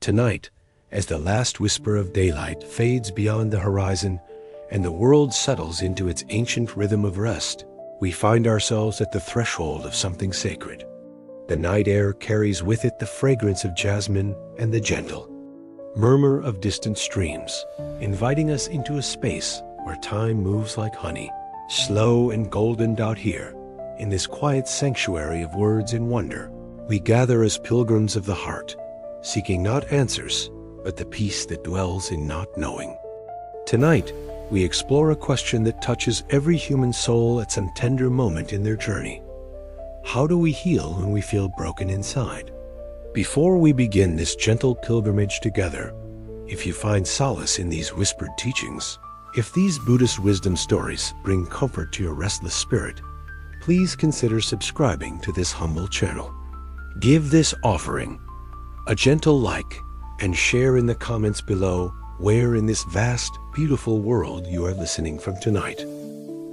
Tonight, as the last whisper of daylight fades beyond the horizon and the world settles into its ancient rhythm of rest, we find ourselves at the threshold of something sacred. The night air carries with it the fragrance of jasmine and the gentle murmur of distant streams, inviting us into a space where time moves like honey, slow and goldened out here. In this quiet sanctuary of words and wonder, we gather as pilgrims of the heart, seeking not answers, but the peace that dwells in not knowing. Tonight, we explore a question that touches every human soul at some tender moment in their journey. How do we heal when we feel broken inside? Before we begin this gentle pilgrimage together, if you find solace in these whispered teachings, if these Buddhist wisdom stories bring comfort to your restless spirit, please consider subscribing to this humble channel. Give this offering a gentle like and share in the comments below where in this vast, beautiful world you are listening from tonight.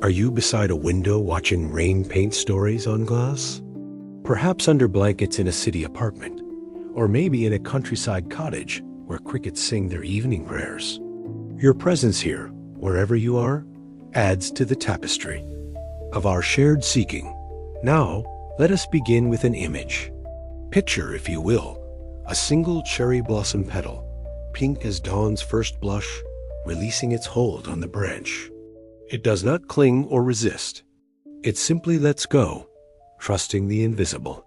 Are you beside a window watching rain paint stories on glass? Perhaps under blankets in a city apartment, or maybe in a countryside cottage where crickets sing their evening prayers. Your presence here, wherever you are, adds to the tapestry of our shared seeking. Now, let us begin with an image. Picture, if you will, a single cherry blossom petal, pink as dawn's first blush, releasing its hold on the branch. It does not cling or resist. It simply lets go, trusting the invisible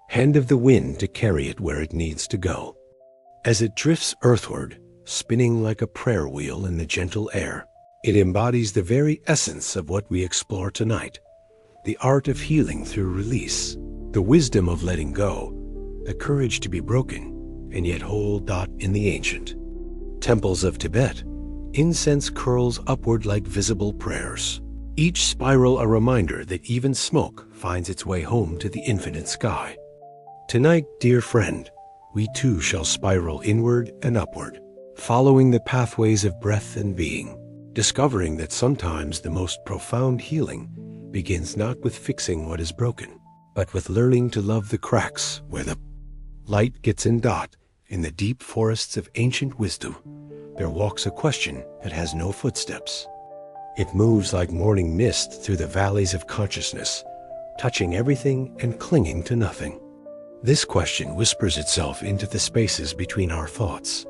hand of the wind to carry it where it needs to go. As it drifts earthward, spinning like a prayer wheel in the gentle air, it embodies the very essence of what we explore tonight, the art of healing through release, the wisdom of letting go, the courage to be broken and yet whole. In the ancient temples of Tibet, incense curls upward like visible prayers, each spiral a reminder that even smoke finds its way home to the infinite sky. Tonight, dear friend, we too shall spiral inward and upward, following the pathways of breath and being, discovering that sometimes the most profound healing begins not with fixing what is broken, but with learning to love the cracks where the light gets in. In the deep forests of ancient wisdom, there walks a question that has no footsteps. It moves like morning mist through the valleys of consciousness, touching everything and clinging to nothing. This question whispers itself into the spaces between our thoughts.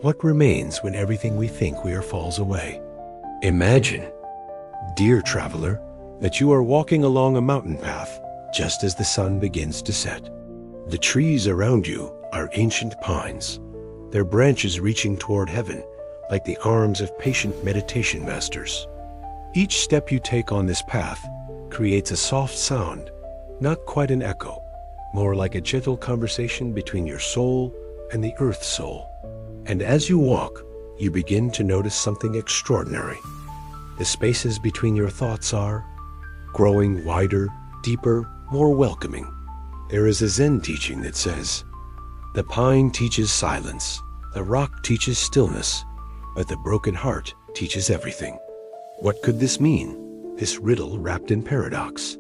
What remains when everything we think we are falls away? Imagine, dear traveler, that you are walking along a mountain path just as the sun begins to set. The trees around you are ancient pines, their branches reaching toward heaven like the arms of patient meditation masters. Each step you take on this path creates a soft sound, not quite an echo, more like a gentle conversation between your soul and the earth soul. And as you walk, you begin to notice something extraordinary. The spaces between your thoughts are growing wider, deeper, more welcoming. There is a Zen teaching that says, "The pine teaches silence, the rock teaches stillness, but the broken heart teaches everything." What could this mean, this riddle wrapped in paradox?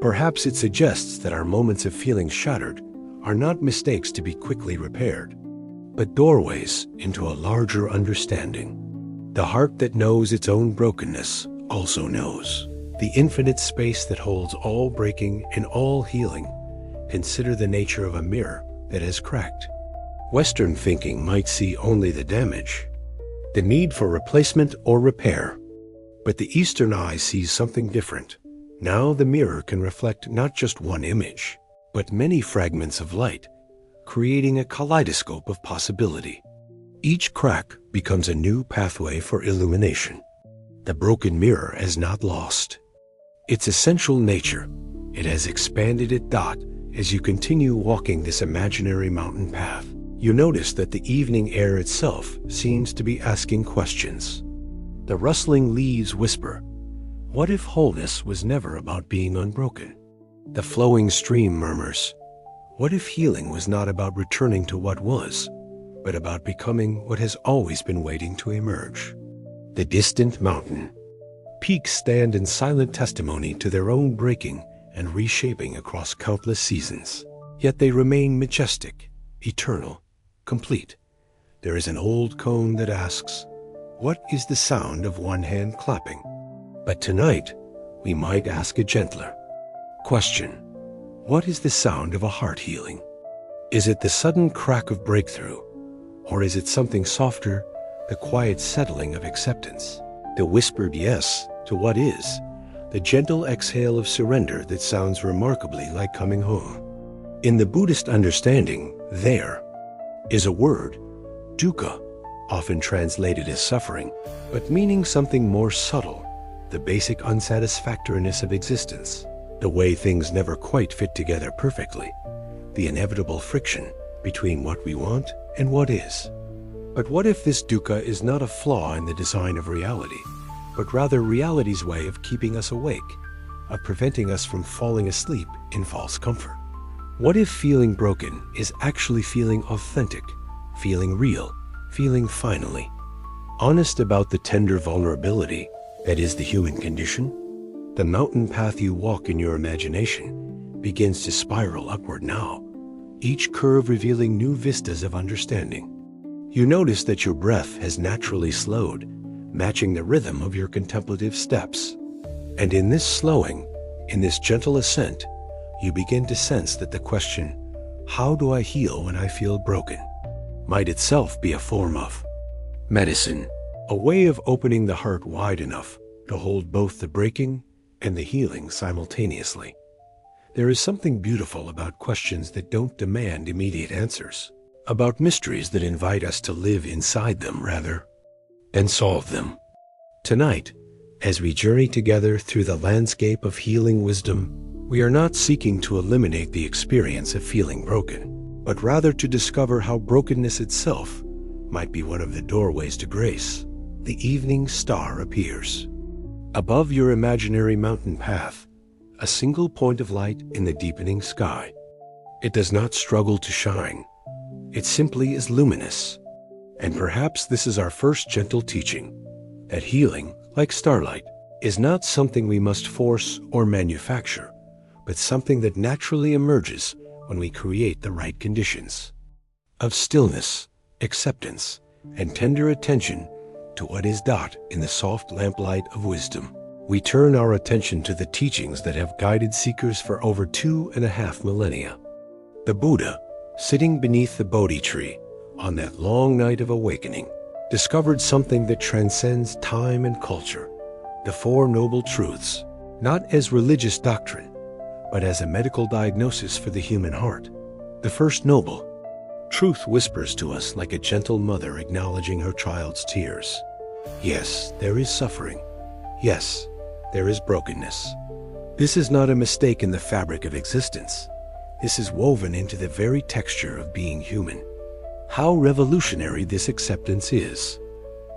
Perhaps it suggests that our moments of feeling shattered are not mistakes to be quickly repaired, but doorways into a larger understanding. The heart that knows its own brokenness also knows the infinite space that holds all breaking and all healing. Consider the nature of a mirror that has cracked. Western thinking might see only the damage, the need for replacement or repair, but the Eastern eye sees something different. Now the mirror can reflect not just one image, but many fragments of light, creating a kaleidoscope of possibility. Each crack becomes a new pathway for illumination. The broken mirror has not lost its essential nature. It has expanded it. As you continue walking this imaginary mountain path, you notice that the evening air itself seems to be asking questions. The rustling leaves whisper, what if wholeness was never about being unbroken? The flowing stream murmurs, what if healing was not about returning to what was, but about becoming what has always been waiting to emerge? The distant mountain peaks stand in silent testimony to their own breaking and reshaping across countless seasons. Yet they remain majestic, eternal, complete. There is an old cone that asks, what is the sound of one hand clapping? But tonight, we might ask a gentler question. What is the sound of a heart healing? Is it the sudden crack of breakthrough? Or is it something softer, the quiet settling of acceptance? The whispered yes to what is, the gentle exhale of surrender that sounds remarkably like coming home. In the Buddhist understanding, there is a word, dukkha, often translated as suffering, but meaning something more subtle, the basic unsatisfactoriness of existence, the way things never quite fit together perfectly, the inevitable friction between what we want and what is. But what if this dukkha is not a flaw in the design of reality, but rather reality's way of keeping us awake, of preventing us from falling asleep in false comfort? What if feeling broken is actually feeling authentic, feeling real, feeling finally honest about the tender vulnerability that is the human condition? The mountain path you walk in your imagination begins to spiral upward now, each curve revealing new vistas of understanding. You notice that your breath has naturally slowed, matching the rhythm of your contemplative steps. And in this slowing, in this gentle ascent, you begin to sense that the question, how do I heal when I feel broken, might itself be a form of medicine, a way of opening the heart wide enough to hold both the breaking and the healing simultaneously. There is something beautiful about questions that don't demand immediate answers, about mysteries that invite us to live inside them rather than solve them. Tonight, as we journey together through the landscape of healing wisdom, we are not seeking to eliminate the experience of feeling broken, but rather to discover how brokenness itself might be one of the doorways to grace. The evening star appears. Above your imaginary mountain path, a single point of light in the deepening sky. It does not struggle to shine. It simply is luminous. And perhaps this is our first gentle teaching, that healing, like starlight, is not something we must force or manufacture, but something that naturally emerges when we create the right conditions of stillness, acceptance, and tender attention to what is in the soft lamplight of wisdom. We turn our attention to the teachings that have guided seekers for over 2.5 millennia. The Buddha, sitting beneath the Bodhi tree on that long night of awakening, discovered something that transcends time and culture, the Four Noble Truths, not as religious doctrine, but as a medical diagnosis for the human heart. The first noble truth whispers to us like a gentle mother acknowledging her child's tears. Yes, there is suffering. Yes, there is brokenness. This is not a mistake in the fabric of existence. This is woven into the very texture of being human. How revolutionary this acceptance is.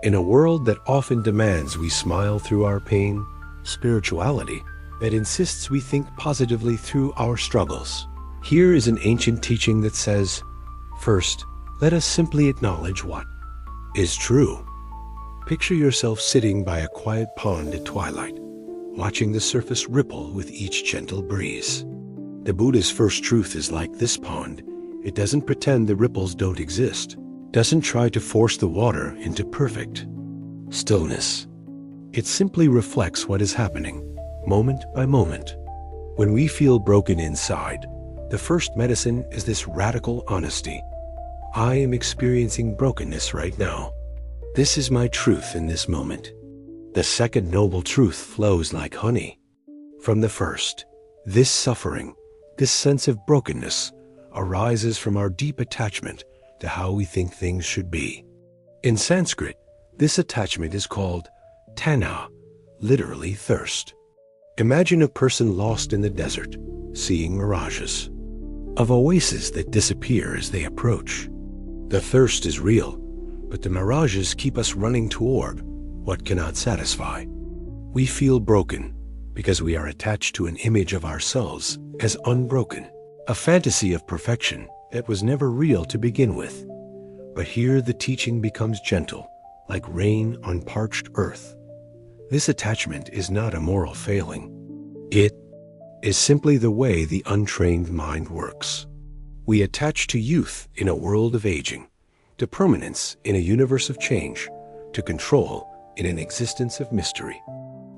In a world that often demands we smile through our pain, spirituality that insists we think positively through our struggles. Here is an ancient teaching that says, first, let us simply acknowledge what is true. Picture yourself sitting by a quiet pond at twilight, watching the surface ripple with each gentle breeze. The Buddha's first truth is like this pond. It doesn't pretend the ripples don't exist, doesn't try to force the water into perfect stillness. It simply reflects what is happening, moment by moment. When we feel broken inside, the first medicine is this radical honesty. I am experiencing brokenness right now. This is my truth in this moment. The second noble truth flows like honey. From the first, this suffering, this sense of brokenness, arises from our deep attachment to how we think things should be. In Sanskrit, this attachment is called tanha, literally thirst. Imagine a person lost in the desert, seeing mirages of oases that disappear as they approach. The thirst is real, but the mirages keep us running toward what cannot satisfy. We feel broken because we are attached to an image of ourselves as unbroken, a fantasy of perfection that was never real to begin with. But here the teaching becomes gentle, like rain on parched earth. This attachment is not a moral failing. It is simply the way the untrained mind works. We attach to youth in a world of aging, to permanence in a universe of change, to control in an existence of mystery.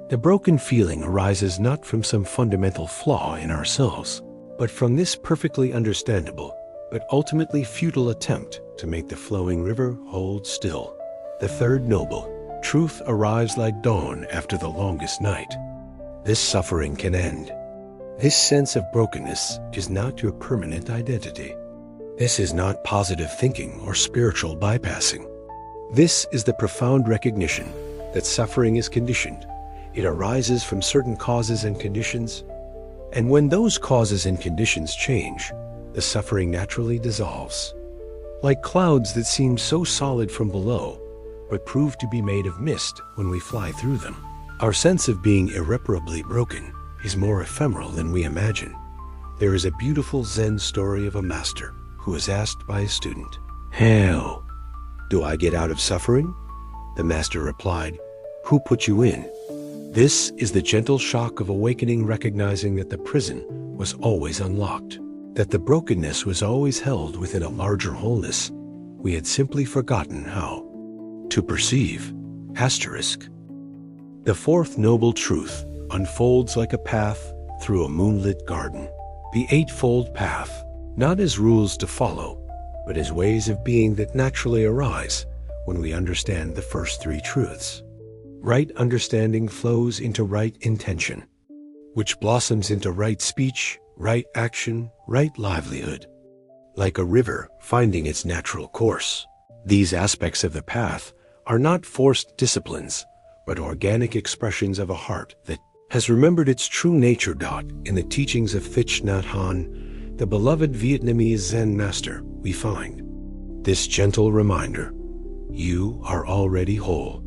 The broken feeling arises not from some fundamental flaw in ourselves, but from this perfectly understandable, but ultimately futile attempt to make the flowing river hold still. The third noble, truth arrives like dawn after the longest night. This suffering can end. This sense of brokenness is not your permanent identity. This is not positive thinking or spiritual bypassing. This is the profound recognition that suffering is conditioned. It arises from certain causes and conditions, and when those causes and conditions change, the suffering naturally dissolves. Like clouds that seem so solid from below, but prove to be made of mist when we fly through them. Our sense of being irreparably broken is more ephemeral than we imagine. There is a beautiful Zen story of a master who was asked by a student, "How do I get out of suffering?" The master replied, "Who put you in?" This is the gentle shock of awakening, recognizing that the prison was always unlocked, that the brokenness was always held within a larger wholeness. We had simply forgotten how to perceive. Asterisk. The fourth noble truth unfolds like a path through a moonlit garden. The eightfold path, not as rules to follow, but as ways of being that naturally arise when we understand the first three truths. Right understanding flows into right intention, which blossoms into right speech, right action, right livelihood. Like a river finding its natural course, these aspects of the path are not forced disciplines, but organic expressions of a heart that has remembered its true nature. In the teachings of Thich Nhat Hanh, the beloved Vietnamese Zen master, we find this gentle reminder: you are already whole.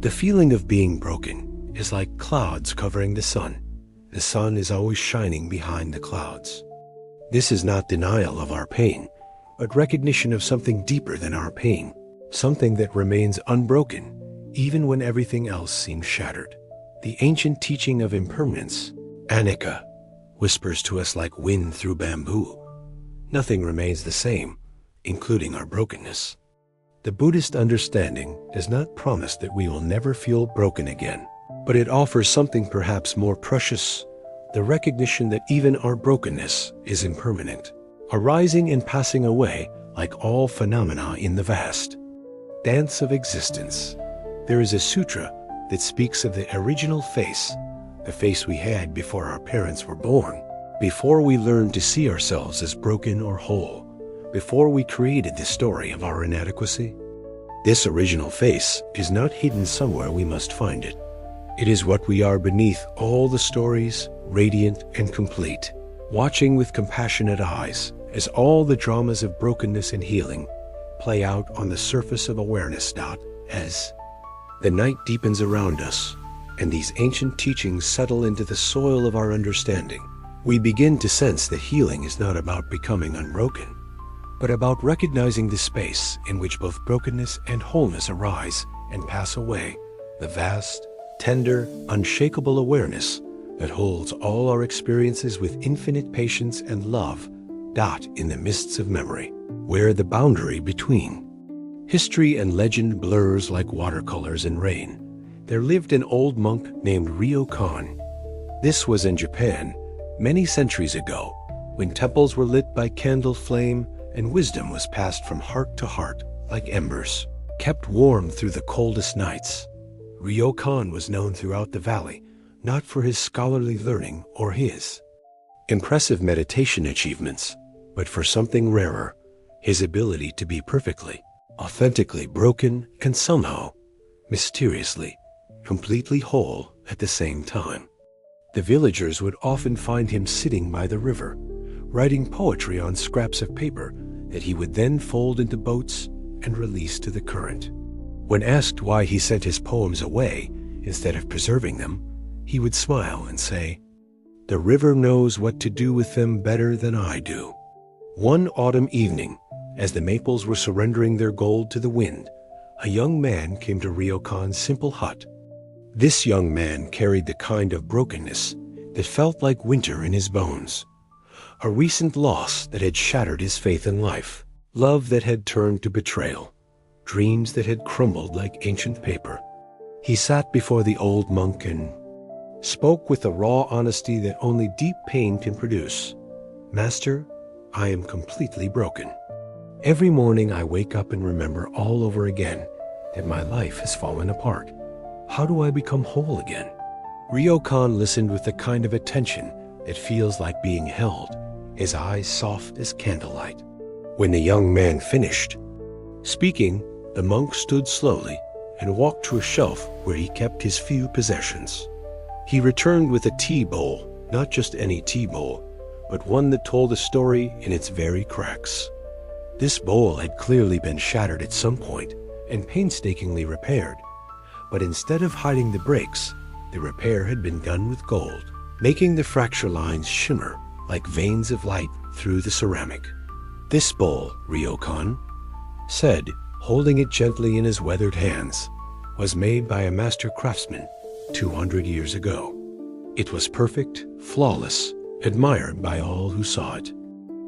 The feeling of being broken is like clouds covering the sun. The sun is always shining behind the clouds. This is not denial of our pain, but recognition of something deeper than our pain, something that remains unbroken, even when everything else seems shattered. The ancient teaching of impermanence, anicca, whispers to us like wind through bamboo. Nothing remains the same, including our brokenness. The Buddhist understanding does not promise that we will never feel broken again, but it offers something perhaps more precious: the recognition that even our brokenness is impermanent, arising and passing away like all phenomena in the vast dance of existence. There is a sutra that speaks of the original face, the face we had before our parents were born, before we learned to see ourselves as broken or whole, before we created the story of our inadequacy. This original face is not hidden somewhere we must find it. It is what we are beneath all the stories, radiant and complete, watching with compassionate eyes as all the dramas of brokenness and healing play out on the surface of awareness. As the night deepens around us and these ancient teachings settle into the soil of our understanding, we begin to sense that healing is not about becoming unbroken, but about recognizing the space in which both brokenness and wholeness arise and pass away, the vast, tender, unshakable awareness that holds all our experiences with infinite patience and love. In the mists of memory, where the boundary between history and legend blurs like watercolors in rain, there lived an old monk named Ryokan. This was in Japan, many centuries ago, when temples were lit by candle flame and wisdom was passed from heart to heart like embers, kept warm through the coldest nights. Ryokan was known throughout the valley, not for his scholarly learning or his impressive meditation achievements, but for something rarer: his ability to be perfectly, authentically broken and somehow, mysteriously, completely whole at the same time. The villagers would often find him sitting by the river, writing poetry on scraps of paper that he would then fold into boats and release to the current. When asked why he sent his poems away instead of preserving them, he would smile and say, "The river knows what to do with them better than I do." One autumn evening, as the maples were surrendering their gold to the wind, a young man came to Ryokan's simple hut. This young man carried the kind of brokenness that felt like winter in his bones, a recent loss that had shattered his faith in life. Love that had turned to betrayal. Dreams that had crumbled like ancient paper. He sat before the old monk and spoke with the raw honesty that only deep pain can produce. Master, I am completely broken. Every morning I wake up and remember all over again that my life has fallen apart. How do I become whole again? Ryokan listened with the kind of attention that feels like being held, his eyes soft as candlelight. When the young man finished speaking, the monk stood slowly and walked to a shelf where he kept his few possessions. He returned with a tea bowl, not just any tea bowl, but one that told a story in its very cracks. This bowl had clearly been shattered at some point and painstakingly repaired, but instead of hiding the breaks, the repair had been done with gold, making the fracture lines shimmer like veins of light through the ceramic. This bowl, Ryokan said, holding it gently in his weathered hands, was made by a master craftsman 200 years ago. It was perfect, flawless, admired by all who saw it.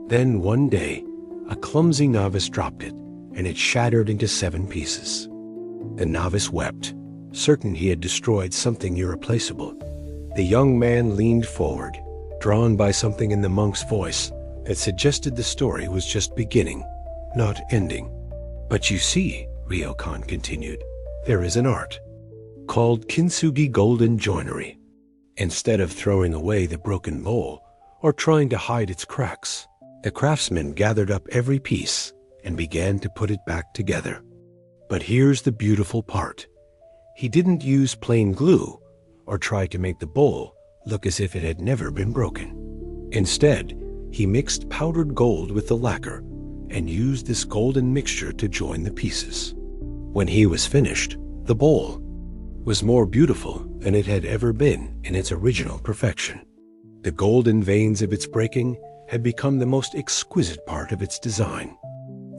Then one day, a clumsy novice dropped it, and it shattered into 7 pieces. The novice wept, certain he had destroyed something irreplaceable. The young man leaned forward, drawn by something in the monk's voice that suggested the story was just beginning, not ending. But you see, Ryokan continued, there is an art called kintsugi golden joinery. Instead of throwing away the broken bowl or trying to hide its cracks, the craftsman gathered up every piece and began to put it back together. But here's the beautiful part. He didn't use plain glue or try to make the bowl look as if it had never been broken. Instead, he mixed powdered gold with the lacquer and used this golden mixture to join the pieces. When he was finished, the bowl was more beautiful than it had ever been in its original perfection. The golden veins of its breaking had become the most exquisite part of its design.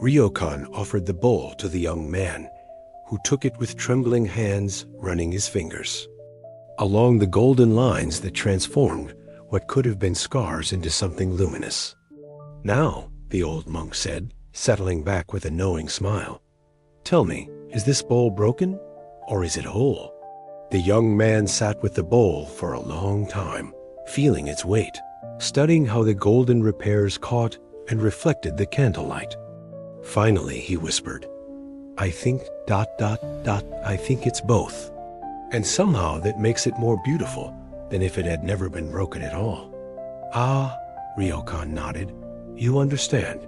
Ryokan offered the bowl to the young man, who took it with trembling hands, running his fingers along the golden lines that transformed what could have been scars into something luminous. Now, the old monk said, settling back with a knowing smile, tell me, is this bowl broken, or is it whole? The young man sat with the bowl for a long time, feeling its weight, studying how the golden repairs caught and reflected the candlelight. Finally, he whispered, I think ... I think it's both. And somehow that makes it more beautiful than if it had never been broken at all. Ah, Ryokan nodded. You understand.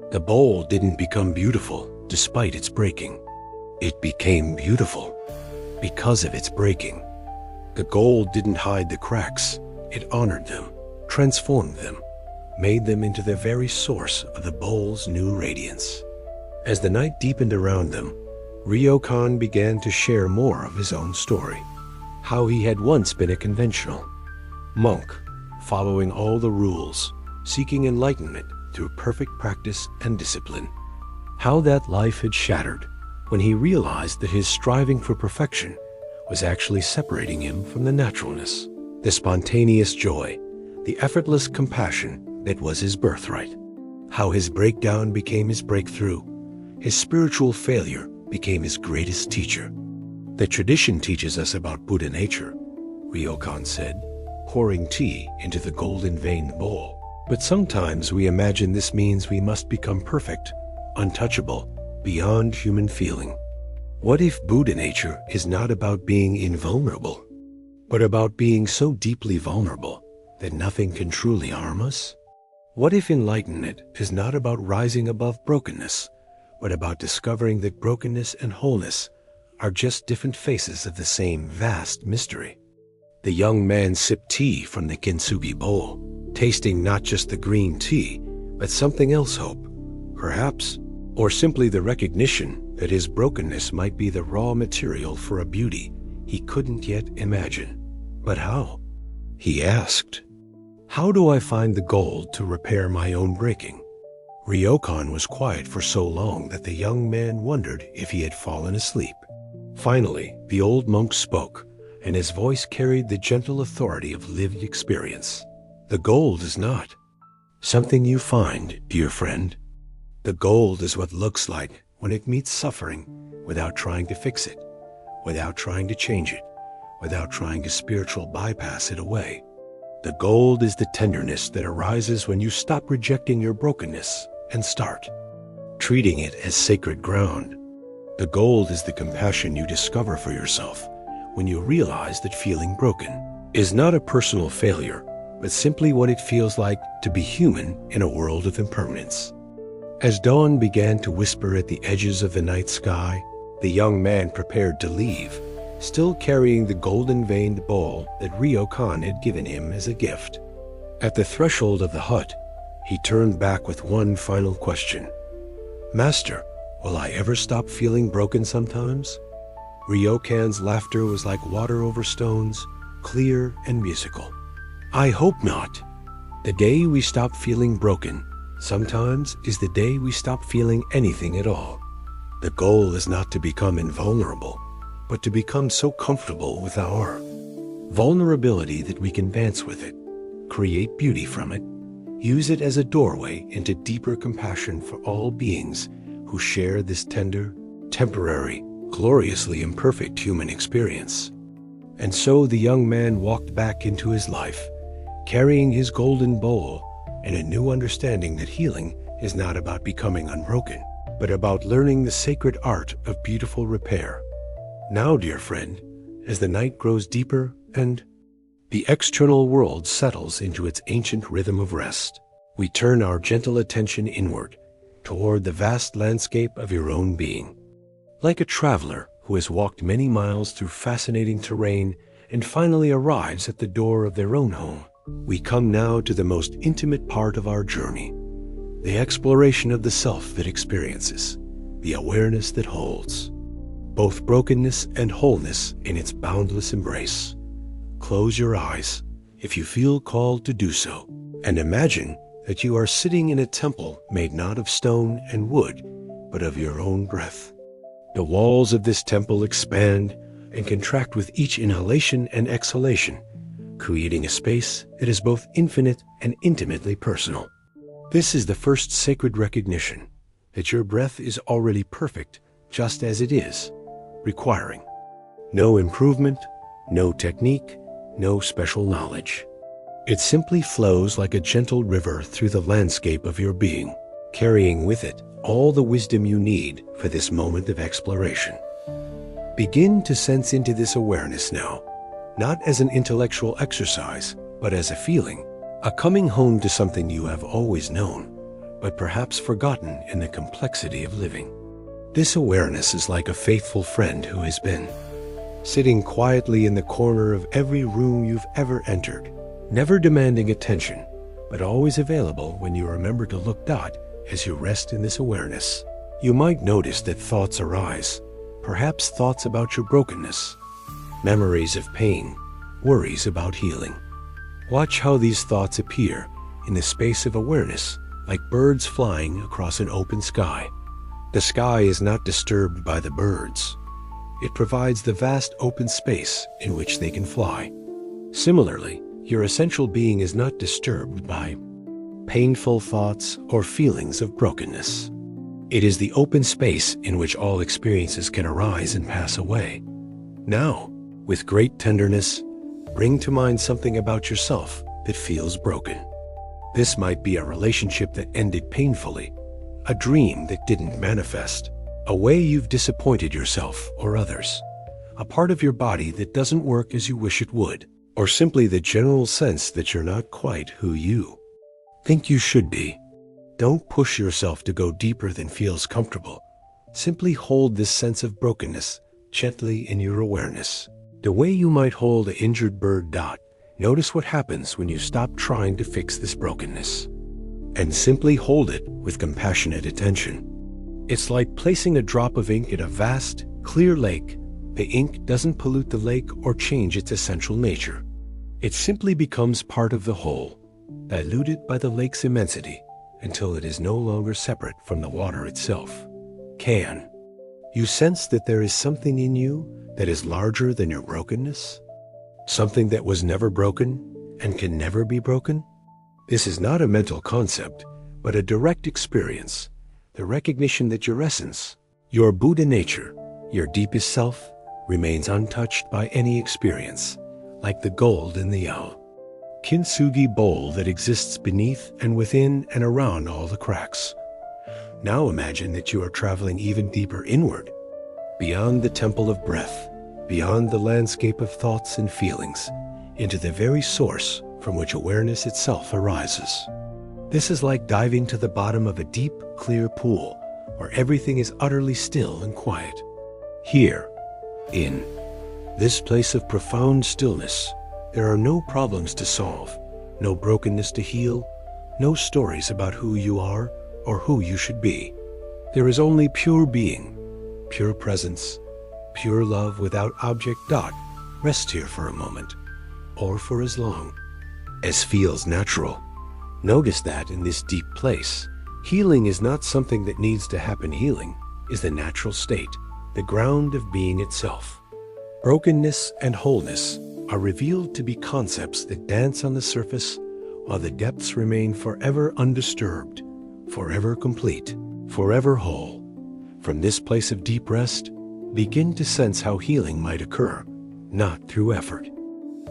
The bowl didn't become beautiful despite its breaking. It became beautiful because of its breaking. The gold didn't hide the cracks. It honored them, transformed them, made them into the very source of the bowl's new radiance. As the night deepened around them, Ryokan began to share more of his own story. How he had once been a conventional monk, following all the rules, seeking enlightenment through perfect practice and discipline. How that life had shattered when he realized that his striving for perfection was actually separating him from the naturalness, the spontaneous joy, the effortless compassion that was his birthright. How his breakdown became his breakthrough, his spiritual failure became his greatest teacher. The tradition teaches us about Buddha nature, Ryokan said, pouring tea into the golden-veined bowl. But sometimes we imagine this means we must become perfect, untouchable, beyond human feeling. What if Buddha nature is not about being invulnerable, but about being so deeply vulnerable that nothing can truly harm us? What if enlightenment is not about rising above brokenness, but about discovering that brokenness and wholeness are just different faces of the same vast mystery? The young man sipped tea from the kintsugi bowl, tasting not just the green tea, but something else, hope, perhaps, or simply the recognition that his brokenness might be the raw material for a beauty he couldn't yet imagine. But how? He asked. How do I find the gold to repair my own breaking? Ryokan was quiet for so long that the young man wondered if he had fallen asleep. Finally, the old monk spoke, and his voice carried the gentle authority of lived experience. The gold is not something you find, dear friend. The gold is what looks like when it meets suffering without trying to fix it, without trying to change it, without trying to spiritual bypass it away. The gold is the tenderness that arises when you stop rejecting your brokenness and start treating it as sacred ground. The gold is the compassion you discover for yourself when you realize that feeling broken is not a personal failure, but simply what it feels like to be human in a world of impermanence. As dawn began to whisper at the edges of the night sky, the young man prepared to leave, still carrying the golden-veined bowl that Ryokan had given him as a gift. At the threshold of the hut, he turned back with one final question. "Master, will I ever stop feeling broken sometimes?" Ryokan's laughter was like water over stones, clear and musical. "I hope not. The day we stop feeling broken sometimes is the day we stop feeling anything at all. The goal is not to become invulnerable, but to become so comfortable with our vulnerability that we can dance with it, create beauty from it, use it as a doorway into deeper compassion for all beings who share this tender, temporary, gloriously imperfect human experience." And so the young man walked back into his life, carrying his golden bowl and a new understanding that healing is not about becoming unbroken, but about learning the sacred art of beautiful repair. Now, dear friend, as the night grows deeper and the external world settles into its ancient rhythm of rest, we turn our gentle attention inward, toward the vast landscape of your own being. Like a traveler who has walked many miles through fascinating terrain and finally arrives at the door of their own home, we come now to the most intimate part of our journey, the exploration of the self that experiences, the awareness that holds both brokenness and wholeness in its boundless embrace. Close your eyes, if you feel called to do so, and imagine that you are sitting in a temple made not of stone and wood, but of your own breath. The walls of this temple expand and contract with each inhalation and exhalation, creating a space that is both infinite and intimately personal. This is the first sacred recognition that your breath is already perfect just as it is, requiring no improvement, no technique, no special knowledge. It simply flows like a gentle river through the landscape of your being, carrying with it all the wisdom you need for this moment of exploration. Begin to sense into this awareness now, not as an intellectual exercise, but as a feeling, a coming home to something you have always known, but perhaps forgotten in the complexity of living. This awareness is like a faithful friend who has been sitting quietly in the corner of every room you've ever entered, never demanding attention, but always available when you remember to look dot as you rest in this awareness. You might notice that thoughts arise, perhaps thoughts about your brokenness, memories of pain, worries about healing. Watch how these thoughts appear in the space of awareness, like birds flying across an open sky. The sky is not disturbed by the birds. It provides the vast open space in which they can fly. Similarly, your essential being is not disturbed by painful thoughts or feelings of brokenness. It is the open space in which all experiences can arise and pass away. Now, with great tenderness, bring to mind something about yourself that feels broken. This might be a relationship that ended painfully, a dream that didn't manifest, a way you've disappointed yourself or others, a part of your body that doesn't work as you wish it would, or simply the general sense that you're not quite who you think you should be. Don't push yourself to go deeper than feels comfortable. Simply hold this sense of brokenness gently in your awareness. The way you might hold an injured bird dot. Notice what happens when you stop trying to fix this brokenness and simply hold it with compassionate attention. It's like placing a drop of ink in a vast, clear lake. The ink doesn't pollute the lake or change its essential nature. It simply becomes part of the whole, diluted by the lake's immensity until it is no longer separate from the water itself. Can you sense that there is something in you that is larger than your brokenness? Something that was never broken and can never be broken? This is not a mental concept, but a direct experience, the recognition that your essence, your Buddha nature, your deepest self, remains untouched by any experience, like the gold in the owl kintsugi bowl that exists beneath and within and around all the cracks. Now imagine that you are traveling even deeper inward, beyond the temple of breath, beyond the landscape of thoughts and feelings, into the very source from which awareness itself arises. This is like diving to the bottom of a deep, clear pool, where everything is utterly still and quiet. Here, in this place of profound stillness, there are no problems to solve, no brokenness to heal, no stories about who you are or who you should be. There is only pure being, pure presence, pure love without object. Rest here for a moment, or for as long as feels natural. Notice that in this deep place, healing is not something that needs to happen. Healing is the natural state, the ground of being itself. Brokenness and wholeness are revealed to be concepts that dance on the surface, while the depths remain forever undisturbed, forever complete, forever whole. From this place of deep rest, begin to sense how healing might occur, not through effort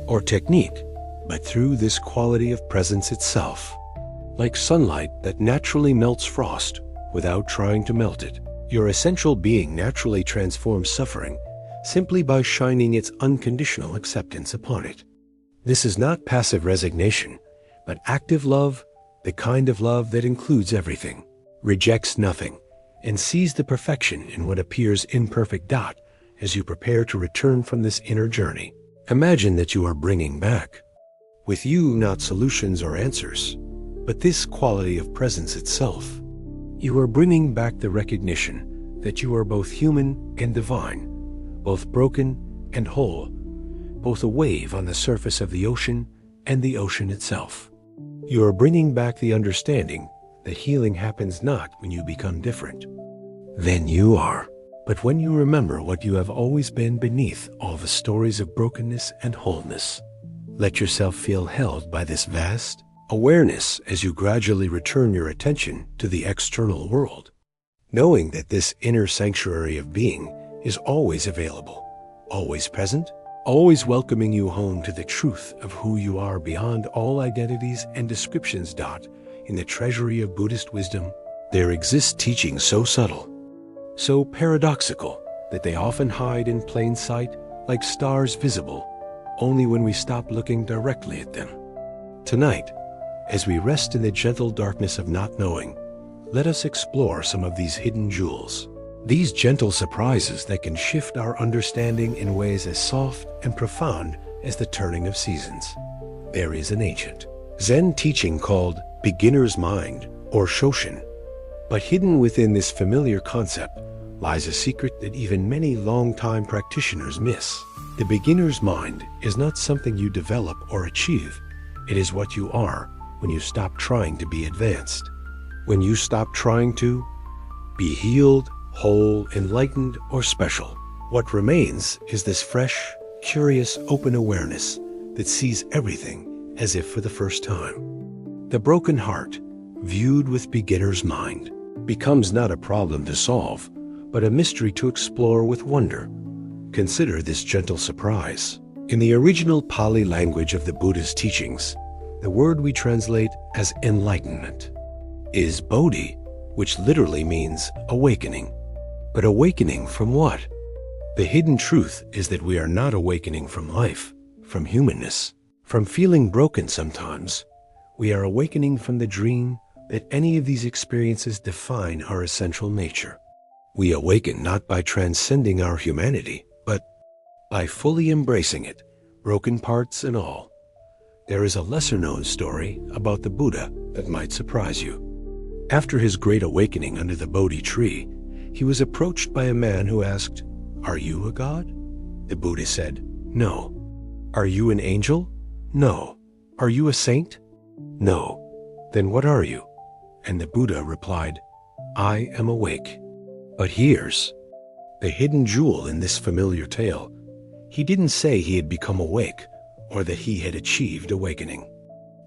or technique, but through this quality of presence itself. Like sunlight that naturally melts frost without trying to melt it, your essential being naturally transforms suffering simply by shining its unconditional acceptance upon it. This is not passive resignation, but active love, the kind of love that includes everything, rejects nothing, and sees the perfection in what appears imperfect. As you prepare to return from this inner journey, imagine that you are bringing back with you not solutions or answers, but this quality of presence itself. You are bringing back the recognition that you are both human and divine, both broken and whole, both a wave on the surface of the ocean and the ocean itself. You are bringing back the understanding that healing happens not when you become different than you are, but when you remember what you have always been beneath all the stories of brokenness and wholeness. Let yourself feel held by this vast awareness as you gradually return your attention to the external world, knowing that this inner sanctuary of being is always available, always present, always welcoming you home to the truth of who you are beyond all identities and descriptions. In the treasury of Buddhist wisdom, there exists teachings so subtle, so paradoxical, that they often hide in plain sight like stars visible only when we stop looking directly at them. Tonight, as we rest in the gentle darkness of not knowing, let us explore some of these hidden jewels, these gentle surprises that can shift our understanding in ways as soft and profound as the turning of seasons. There is an ancient Zen teaching called beginner's mind, or Shoshin. But hidden within this familiar concept lies a secret that even many long-time practitioners miss. The beginner's mind is not something you develop or achieve. It is what you are when you stop trying to be advanced. When you stop trying to be healed, whole, enlightened, or special. What remains is this fresh, curious, open awareness that sees everything as if for the first time. The broken heart, viewed with beginner's mind, becomes not a problem to solve, but a mystery to explore with wonder. Consider this gentle surprise. In the original Pali language of the Buddha's teachings, the word we translate as enlightenment is bodhi, which literally means awakening. But awakening from what? The hidden truth is that we are not awakening from life, from humanness, from feeling broken sometimes. We are awakening from the dream that any of these experiences define our essential nature. We awaken not by transcending our humanity, but by fully embracing it, broken parts and all. There is a lesser-known story about the Buddha that might surprise you. After his great awakening under the Bodhi tree, he was approached by a man who asked, "Are you a god?" The Buddha said, "No." "Are you an angel?" "No." "Are you a saint?" "No." "Then what are you?" And the Buddha replied, "I am awake." But here's the hidden jewel in this familiar tale. He didn't say he had become awake or that he had achieved awakening.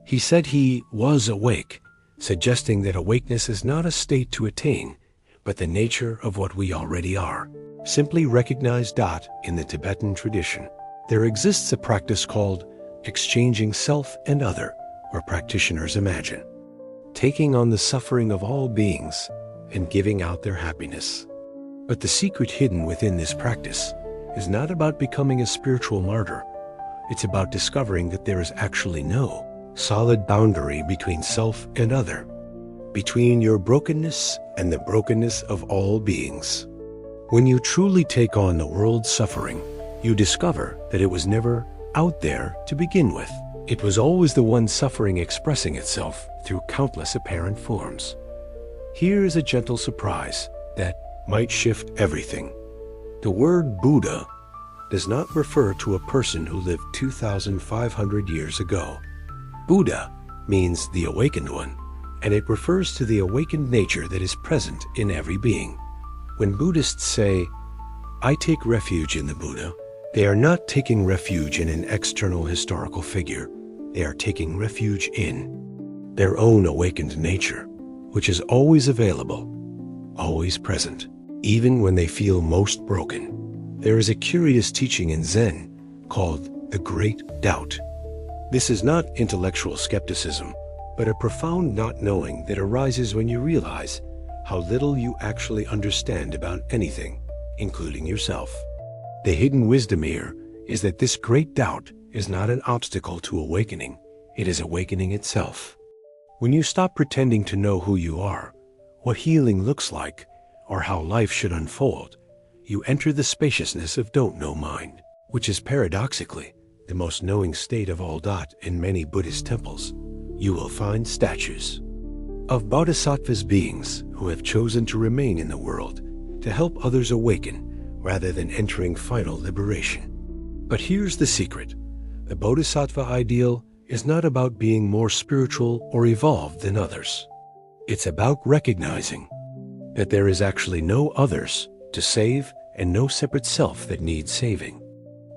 He said he was awake, suggesting that awakeness is not a state to attain, but the nature of what we already are. Simply recognize Dat in the Tibetan tradition. There exists a practice called exchanging self and other, where practitioners imagine taking on the suffering of all beings and giving out their happiness. But the secret hidden within this practice is not about becoming a spiritual martyr. It's about discovering that there is actually no solid boundary between self and other, between your brokenness and the brokenness of all beings. When you truly take on the world's suffering, you discover that it was never out there to begin with. It was always the one suffering expressing itself through countless apparent forms. Here is a gentle surprise that might shift everything. The word Buddha does not refer to a person who lived 2,500 years ago. Buddha means the awakened one, and it refers to the awakened nature that is present in every being. When Buddhists say, "I take refuge in the Buddha," they are not taking refuge in an external historical figure. They are taking refuge in their own awakened nature, which is always available, always present, even when they feel most broken. There is a curious teaching in Zen called the Great Doubt. This is not intellectual skepticism, but a profound not knowing that arises when you realize how little you actually understand about anything, including yourself. The hidden wisdom here is that this great doubt is not an obstacle to awakening. It is awakening itself. When you stop pretending to know who you are, what healing looks like, or how life should unfold, you enter the spaciousness of don't know mind, which is paradoxically the most knowing state of all. In many Buddhist temples, you will find statues of bodhisattvas, beings who have chosen to remain in the world to help others awaken rather than entering final liberation. But here's the secret. The bodhisattva ideal is not about being more spiritual or evolved than others. It's about recognizing that there is actually no others to save and no separate self that needs saving.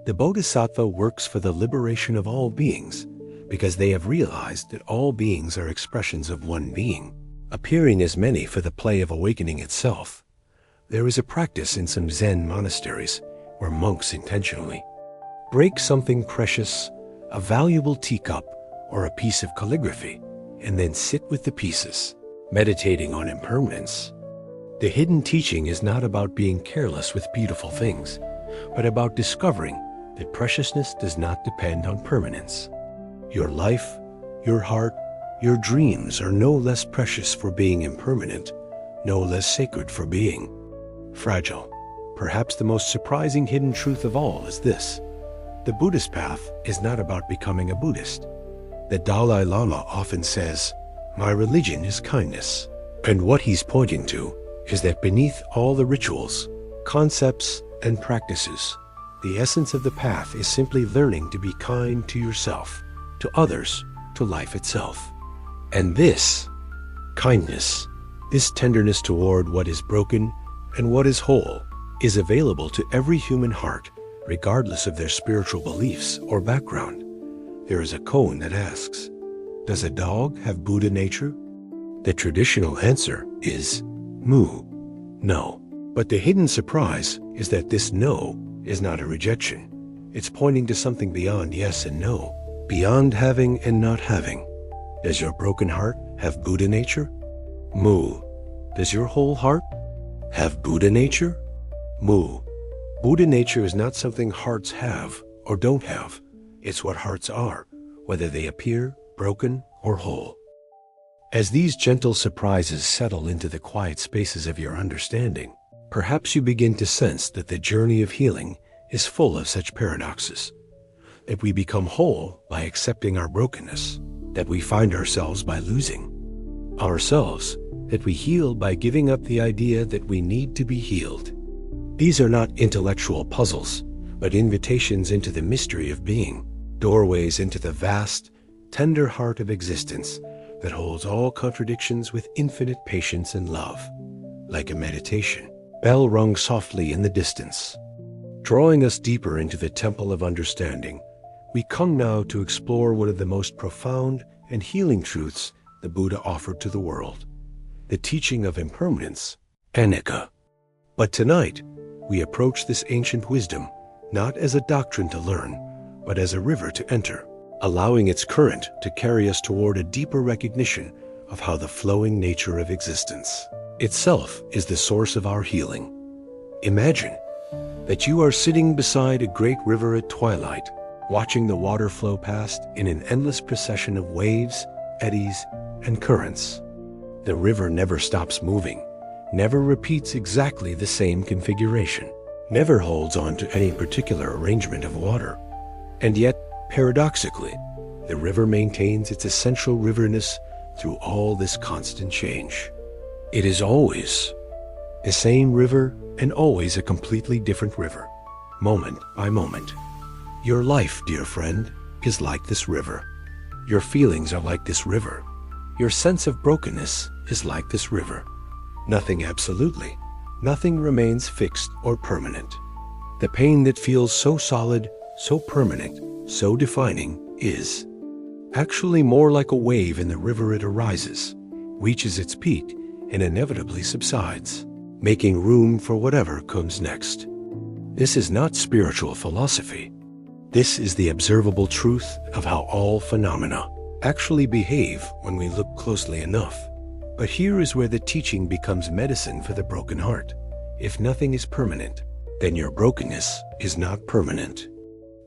The bodhisattva works for the liberation of all beings because they have realized that all beings are expressions of one being, appearing as many for the play of awakening itself. There is a practice in some Zen monasteries where monks intentionally break something precious, a valuable teacup or a piece of calligraphy, and then sit with the pieces, meditating on impermanence. The hidden teaching is not about being careless with beautiful things, but about discovering that preciousness does not depend on permanence. Your life, your heart, your dreams are no less precious for being impermanent, no less sacred for being fragile. Perhaps the most surprising hidden truth of all is this: the Buddhist path is not about becoming a Buddhist. The Dalai Lama often says, "My religion is kindness." And what he's pointing to is that beneath all the rituals, concepts, and practices, the essence of the path is simply learning to be kind to yourself, to others, to life itself. And this kindness, this tenderness toward what is broken and what is whole, is available to every human heart, regardless of their spiritual beliefs or background. There is a koan that asks, "Does a dog have Buddha nature?" The traditional answer is mu, no. But the hidden surprise is that this no is not a rejection. It's pointing to something beyond yes and no, beyond having and not having. Does your broken heart have Buddha nature? Mu. Does your whole heart have Buddha nature? Mu. Buddha nature is not something hearts have or don't have. It's what hearts are, whether they appear broken or whole. As these gentle surprises settle into the quiet spaces of your understanding, perhaps you begin to sense that the journey of healing is full of such paradoxes. That we become whole by accepting our brokenness, that we find ourselves by losing ourselves, that we heal by giving up the idea that we need to be healed. These are not intellectual puzzles, but invitations into the mystery of being, doorways into the vast, tender heart of existence that holds all contradictions with infinite patience and love. Like a meditation, bell rung softly in the distance. Drawing us deeper into the temple of understanding, we come now to explore one of the most profound and healing truths the Buddha offered to the world, the teaching of impermanence anicca. But tonight, we approach this ancient wisdom not as a doctrine to learn, but as a river to enter, allowing its current to carry us toward a deeper recognition of how the flowing nature of existence itself is the source of our healing. Imagine that you are sitting beside a great river at twilight, watching the water flow past in an endless procession of waves, eddies, and currents. The river never stops moving, never repeats exactly the same configuration, never holds on to any particular arrangement of water. And yet, paradoxically, the river maintains its essential riverness through all this constant change. It is always the same river and always a completely different river, moment by moment. Your life, dear friend, is like this river. Your feelings are like this river. Your sense of brokenness is like this river. Nothing absolutely, nothing remains fixed or permanent. The pain that feels so solid, so permanent, so defining is actually more like a wave in the river it arises, reaches its peak, and inevitably subsides, making room for whatever comes next. This is not spiritual philosophy. This is the observable truth of how all phenomena actually behave when we look closely enough. But here is where the teaching becomes medicine for the broken heart. If nothing is permanent, then your brokenness is not permanent.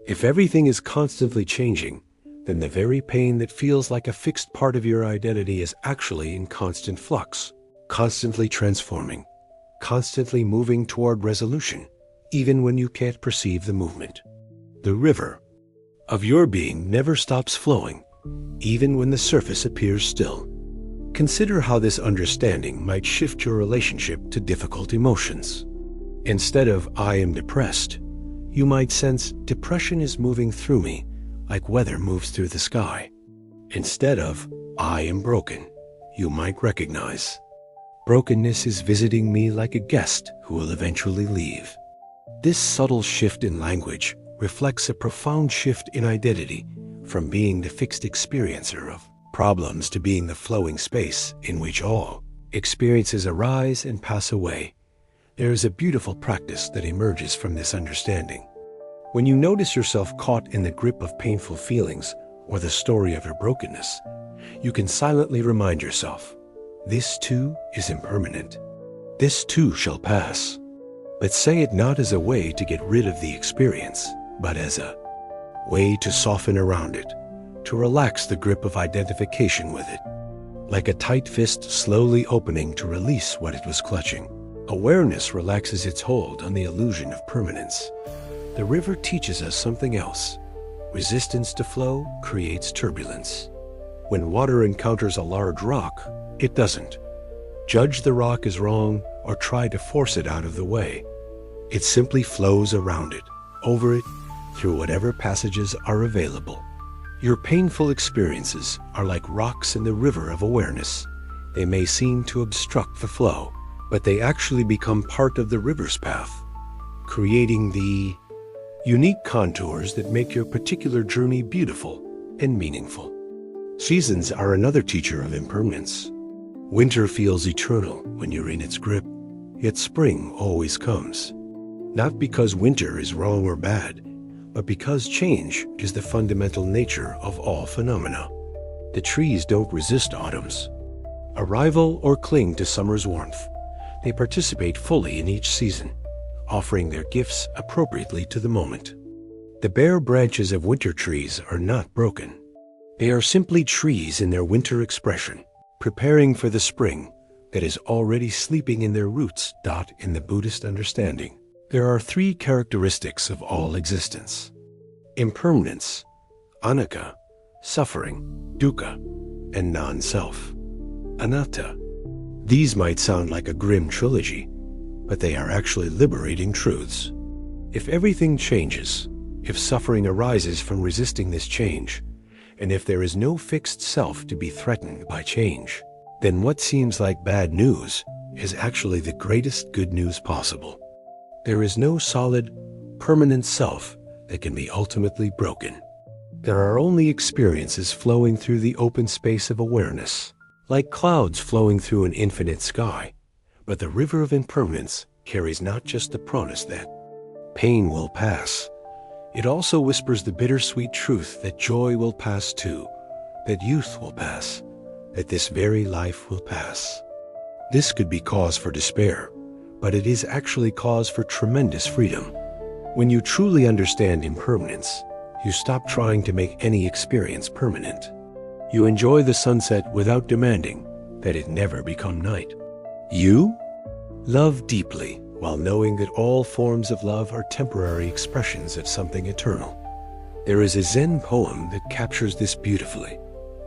If everything is constantly changing, then the very pain that feels like a fixed part of your identity is actually in constant flux, constantly transforming, constantly moving toward resolution, even when you can't perceive the movement. The river of your being never stops flowing, even when the surface appears still. Consider how this understanding might shift your relationship to difficult emotions. Instead of "I am depressed," you might sense depression is moving through me like weather moves through the sky. Instead of "I am broken," you might recognize brokenness is visiting me like a guest who will eventually leave. This subtle shift in language reflects a profound shift in identity, from being the fixed experiencer of problems to being the flowing space in which all experiences arise and pass away. There is a beautiful practice that emerges from this understanding. When you notice yourself caught in the grip of painful feelings or the story of your brokenness, you can silently remind yourself, this too is impermanent. This too shall pass. But say it not as a way to get rid of the experience, but as a way to soften around it, to relax the grip of identification with it. Like a tight fist slowly opening to release what it was clutching, awareness relaxes its hold on the illusion of permanence. The river teaches us something else. Resistance to flow creates turbulence. When water encounters a large rock, it doesn't judge the rock as wrong or try to force it out of the way. It simply flows around it, over it, through whatever passages are available. Your painful experiences are like rocks in the river of awareness. They may seem to obstruct the flow, but they actually become part of the river's path, creating the unique contours that make your particular journey beautiful and meaningful. Seasons are another teacher of impermanence. Winter feels eternal when you're in its grip, yet spring always comes. Not because winter is wrong or bad, but because change is the fundamental nature of all phenomena. The trees don't resist autumn's arrival or cling to summer's warmth. They participate fully in each season, offering their gifts appropriately to the moment. The bare branches of winter trees are not broken. They are simply trees in their winter expression, preparing for the spring that is already sleeping in their roots. In the Buddhist understanding, there are three characteristics of all existence: impermanence, anicca, suffering, dukkha, and non-self, anatta. These might sound like a grim trilogy, but they are actually liberating truths. If everything changes, if suffering arises from resisting this change, and if there is no fixed self to be threatened by change, then what seems like bad news is actually the greatest good news possible. There is no solid, permanent self that can be ultimately broken. There are only experiences flowing through the open space of awareness, like clouds flowing through an infinite sky, But the river of impermanence carries not just the promise that pain will pass. It also whispers the bittersweet truth that joy will pass too, that youth will pass, that this very life will pass. This could be cause for despair, but it is actually cause for tremendous freedom. When you truly understand impermanence, you stop trying to make any experience permanent. You enjoy the sunset without demanding that it never become night. You love deeply while knowing that all forms of love are temporary expressions of something eternal. There is a Zen poem that captures this beautifully.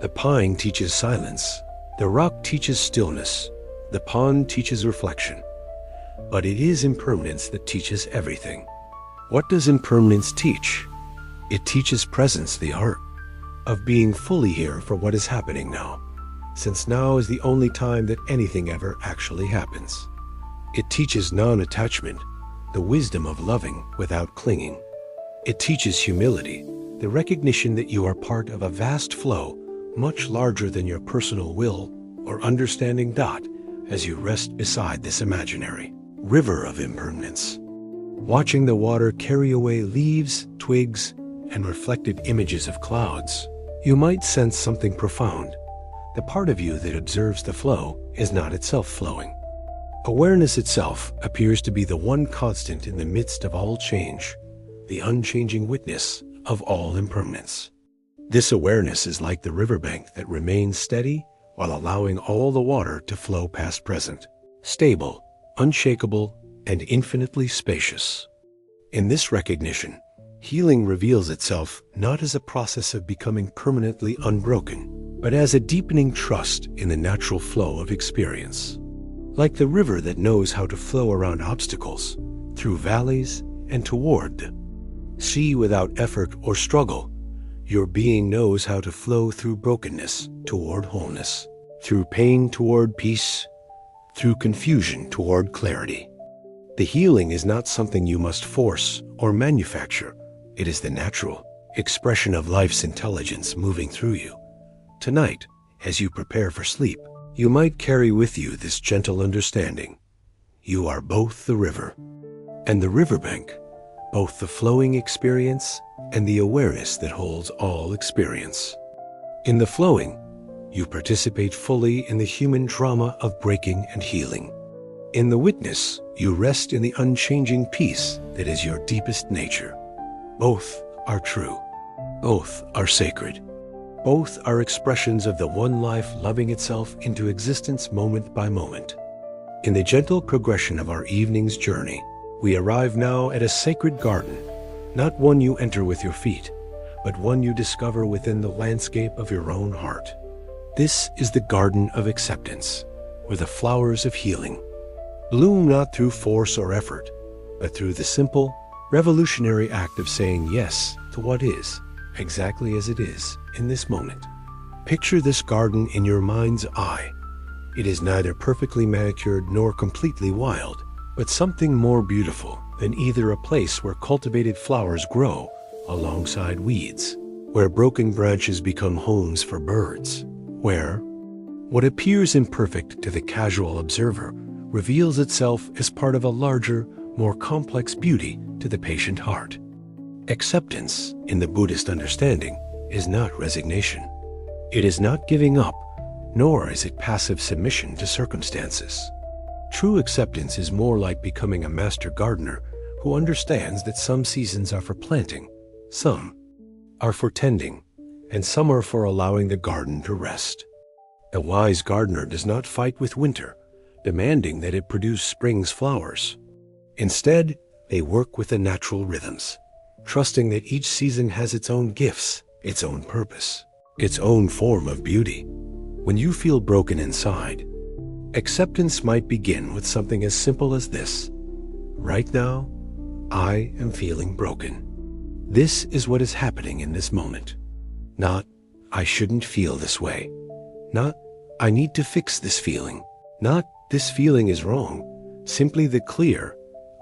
The pine teaches silence, the rock teaches stillness, the pond teaches reflection. But it is impermanence that teaches everything. What does impermanence teach? It teaches presence, the art of being fully here for what is happening now, since now is the only time that anything ever actually happens. It teaches non-attachment, the wisdom of loving without clinging. It teaches humility, the recognition that you are part of a vast flow, much larger than your personal will or understanding. As you rest beside this imaginary river of impermanence, watching the water carry away leaves, twigs, and reflected images of clouds, you might sense something profound. The part of you that observes the flow is not itself flowing. Awareness itself appears to be the one constant in the midst of all change, the unchanging witness of all impermanence. This awareness is like the riverbank that remains steady while allowing all the water to flow past present, stable, unshakable, and infinitely spacious. In this recognition, healing reveals itself not as a process of becoming permanently unbroken, but as a deepening trust in the natural flow of experience. Like the river that knows how to flow around obstacles, through valleys, and toward the sea without effort or struggle, your being knows how to flow through brokenness toward wholeness, through pain toward peace, through confusion toward clarity. The healing is not something you must force or manufacture. It is the natural expression of life's intelligence moving through you. Tonight, as you prepare for sleep, you might carry with you this gentle understanding. You are both the river and the riverbank, both the flowing experience and the awareness that holds all experience. In the flowing, you participate fully in the human drama of breaking and healing. In the witness, you rest in the unchanging peace that is your deepest nature. Both are true. Both are sacred. Both are expressions of the one life loving itself into existence moment by moment. In the gentle progression of our evening's journey, we arrive now at a sacred garden, not one you enter with your feet, but one you discover within the landscape of your own heart. This is the garden of acceptance, where the flowers of healing bloom not through force or effort, but through the simple, revolutionary act of saying yes to what is, exactly as it is in this moment. Picture this garden in your mind's eye. It is neither perfectly manicured nor completely wild, but something more beautiful than either a place where cultivated flowers grow alongside weeds, where broken branches become homes for birds, where what appears imperfect to the casual observer reveals itself as part of a larger, more complex beauty to the patient heart. Acceptance, in the Buddhist understanding, is not resignation. It is not giving up, nor is it passive submission to circumstances. True acceptance is more like becoming a master gardener who understands that some seasons are for planting, some are for tending, and some are for allowing the garden to rest. A wise gardener does not fight with winter, demanding that it produce spring's flowers. Instead, they work with the natural rhythms, trusting that each season has its own gifts, its own purpose, its own form of beauty. When you feel broken inside, acceptance might begin with something as simple as this. Right now, I am feeling broken. This is what is happening in this moment. Not, I shouldn't feel this way. Not, I need to fix this feeling. Not, this feeling is wrong. Simply the clear,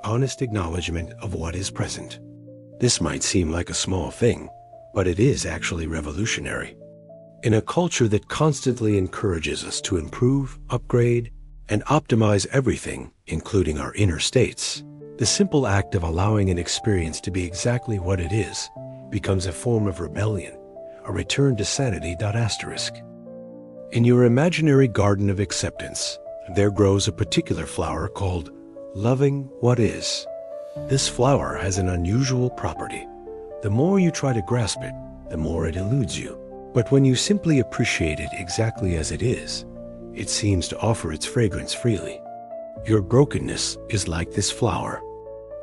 honest acknowledgement of what is present. This might seem like a small thing, but it is actually revolutionary. In a culture that constantly encourages us to improve, upgrade, and optimize everything, including our inner states. The simple act of allowing an experience to be exactly what it is becomes a form of rebellion, a return to sanity. In your imaginary garden of acceptance, there grows a particular flower called loving what is. This flower has an unusual property. The more you try to grasp it, the more it eludes you. But when you simply appreciate it exactly as it is, it seems to offer its fragrance freely. Your brokenness is like this flower.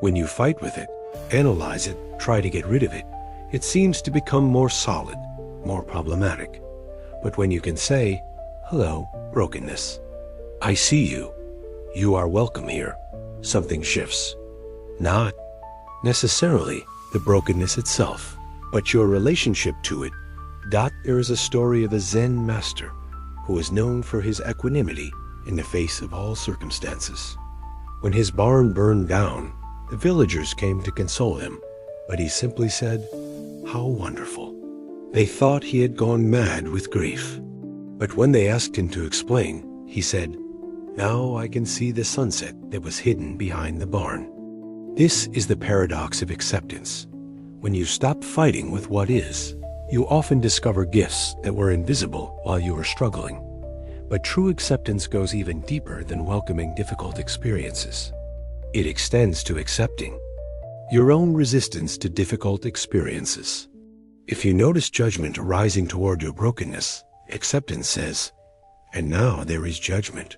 When you fight with it, analyze it, try to get rid of it, it seems to become more solid, more problematic. But when you can say, "Hello, brokenness. I see you. You are welcome here," something shifts. Not necessarily the brokenness itself, but your relationship to it. There is a story of a Zen master who is known for his equanimity in the face of all circumstances. When his barn burned down, the villagers came to console him, but he simply said, "How wonderful." They thought he had gone mad with grief. But when they asked him to explain, he said, "Now I can see the sunset that was hidden behind the barn." This is the paradox of acceptance. When you stop fighting with what is, you often discover gifts that were invisible while you were struggling. But true acceptance goes even deeper than welcoming difficult experiences. It extends to accepting your own resistance to difficult experiences. If you notice judgment arising toward your brokenness, acceptance says, "And now there is judgment.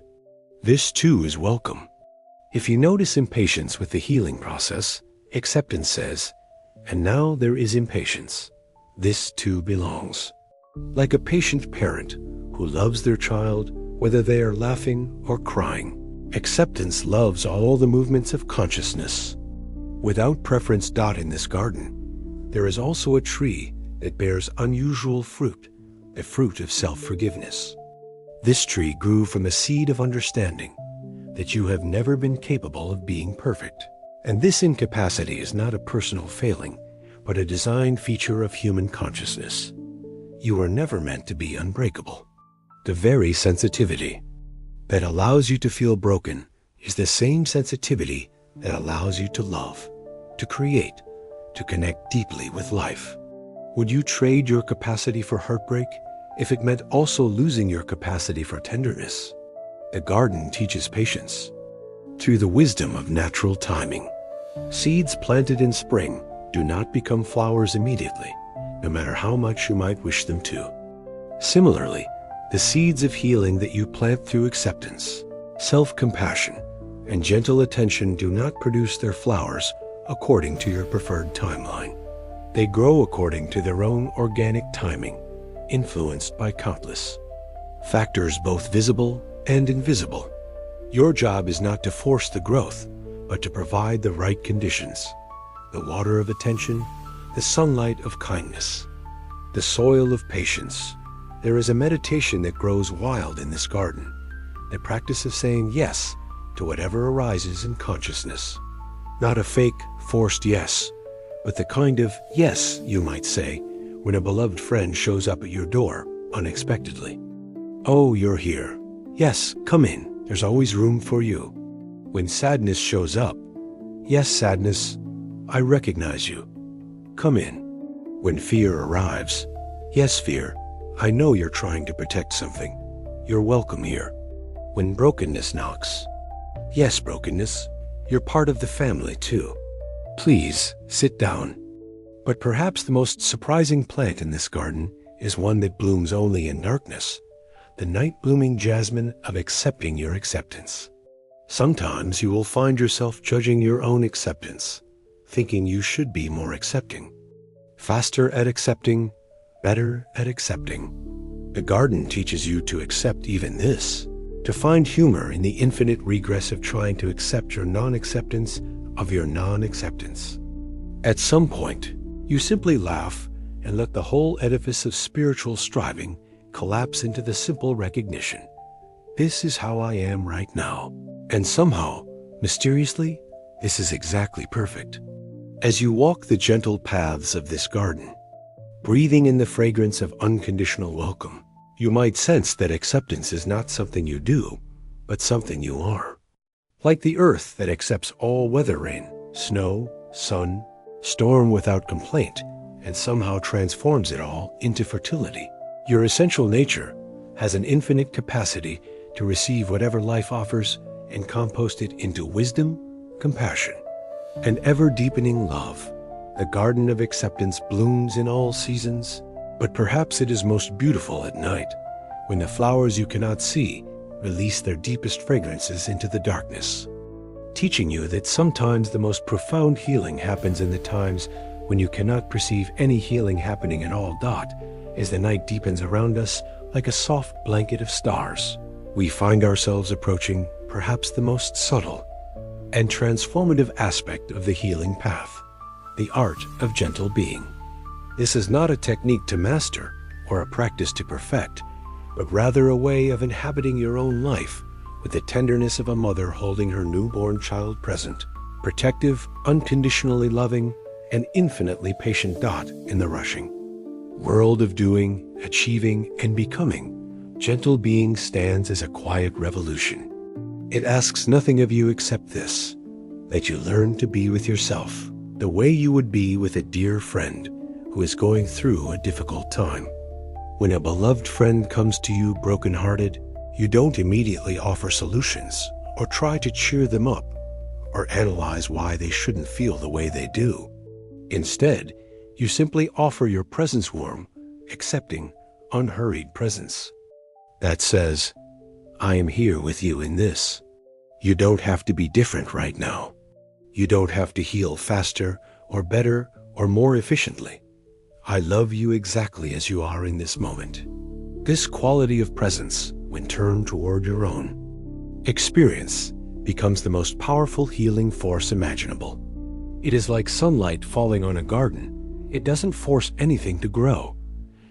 This too is welcome." If you notice impatience with the healing process, acceptance says, "And now there is impatience. This too belongs." Like a patient parent who loves their child, whether they are laughing or crying, acceptance loves all the movements of consciousness. Without preference. In this garden, there is also a tree that bears unusual fruit, the fruit of self-forgiveness. This tree grew from a seed of understanding that you have never been capable of being perfect. And this incapacity is not a personal failing, but a design feature of human consciousness. You were never meant to be unbreakable. The very sensitivity that allows you to feel broken is the same sensitivity that allows you to love, to create, to connect deeply with life. Would you trade your capacity for heartbreak if it meant also losing your capacity for tenderness? The garden teaches patience through the wisdom of natural timing. Seeds planted in spring do not become flowers immediately, no matter how much you might wish them to. Similarly, the seeds of healing that you plant through acceptance, self-compassion, and gentle attention do not produce their flowers according to your preferred timeline. They grow according to their own organic timing, influenced by countless factors both visible and invisible. Your job is not to force the growth, but to provide the right conditions: the water of attention, the sunlight of kindness, the soil of patience. There is a meditation that grows wild in this garden, the practice of saying yes to whatever arises in consciousness. Not a fake, forced yes, but the kind of yes you might say when a beloved friend shows up at your door unexpectedly. "Oh, you're here. Yes, come in. There's always room for you." When sadness shows up, "Yes, sadness, I recognize you. Come in." When fear arrives, "Yes, fear, I know you're trying to protect something. You're welcome here." When brokenness knocks, "Yes, brokenness, you're part of the family too. Please, sit down." But perhaps the most surprising plant in this garden is one that blooms only in darkness, the night-blooming jasmine of accepting your acceptance. Sometimes you will find yourself judging your own acceptance, thinking you should be more accepting, faster at accepting, better at accepting. The garden teaches you to accept even this, to find humor in the infinite regress of trying to accept your non-acceptance of your non-acceptance. At some point, you simply laugh and let the whole edifice of spiritual striving collapse into the simple recognition: this is how I am right now. And somehow, mysteriously, this is exactly perfect. As you walk the gentle paths of this garden, breathing in the fragrance of unconditional welcome, you might sense that acceptance is not something you do, but something you are. Like the earth that accepts all weather rain, snow, sun, storm without complaint, and somehow transforms it all into fertility. Your essential nature has an infinite capacity to receive whatever life offers and compost it into wisdom, compassion, and ever-deepening love. The garden of acceptance blooms in all seasons, but perhaps it is most beautiful at night, when the flowers you cannot see release their deepest fragrances into the darkness, teaching you that sometimes the most profound healing happens in the times when you cannot perceive any healing happening at all. As the night deepens around us like a soft blanket of stars, we find ourselves approaching perhaps the most subtle and transformative aspect of the healing path, the art of gentle being. This is not a technique to master or a practice to perfect, but rather a way of inhabiting your own life with the tenderness of a mother holding her newborn child present, protective, unconditionally loving, and infinitely patient. In the rushing world of doing, achieving, and becoming, gentle being stands as a quiet revolution. It asks nothing of you except this, that you learn to be with yourself the way you would be with a dear friend who is going through a difficult time. When a beloved friend comes to you brokenhearted, you don't immediately offer solutions or try to cheer them up or analyze why they shouldn't feel the way they do. Instead, you simply offer your presence, warm, accepting, unhurried presence that says, I am here with you in this. You don't have to be different right now. You don't have to heal faster or better or more efficiently. I love you exactly as you are in this moment. This quality of presence, when turned toward your own experience, becomes the most powerful healing force imaginable. It is like sunlight falling on a garden. It doesn't force anything to grow.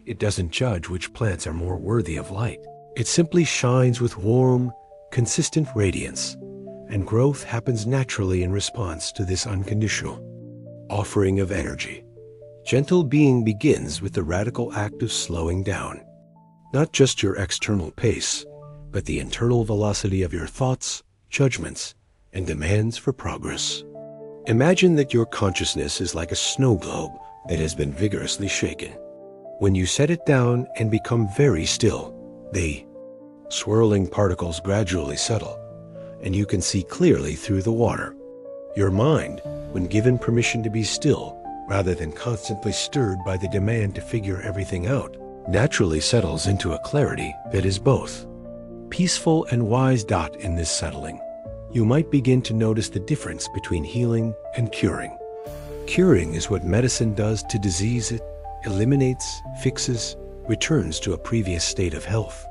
It doesn't judge which plants are more worthy of light. It simply shines with warm, consistent radiance, and growth happens naturally in response to this unconditional offering of energy. Gentle being begins with the radical act of slowing down, not just your external pace, but the internal velocity of your thoughts, judgments, and demands for progress. Imagine that your consciousness is like a snow globe that has been vigorously shaken. When you set it down and become very still, the swirling particles gradually settle, and you can see clearly through the water. Your mind, when given permission to be still, rather than constantly stirred by the demand to figure everything out, naturally settles into a clarity that is both peaceful and wise. In this settling, you might begin to notice the difference between healing and curing. Curing is what medicine does to disease. It eliminates, fixes, returns to a previous state of health.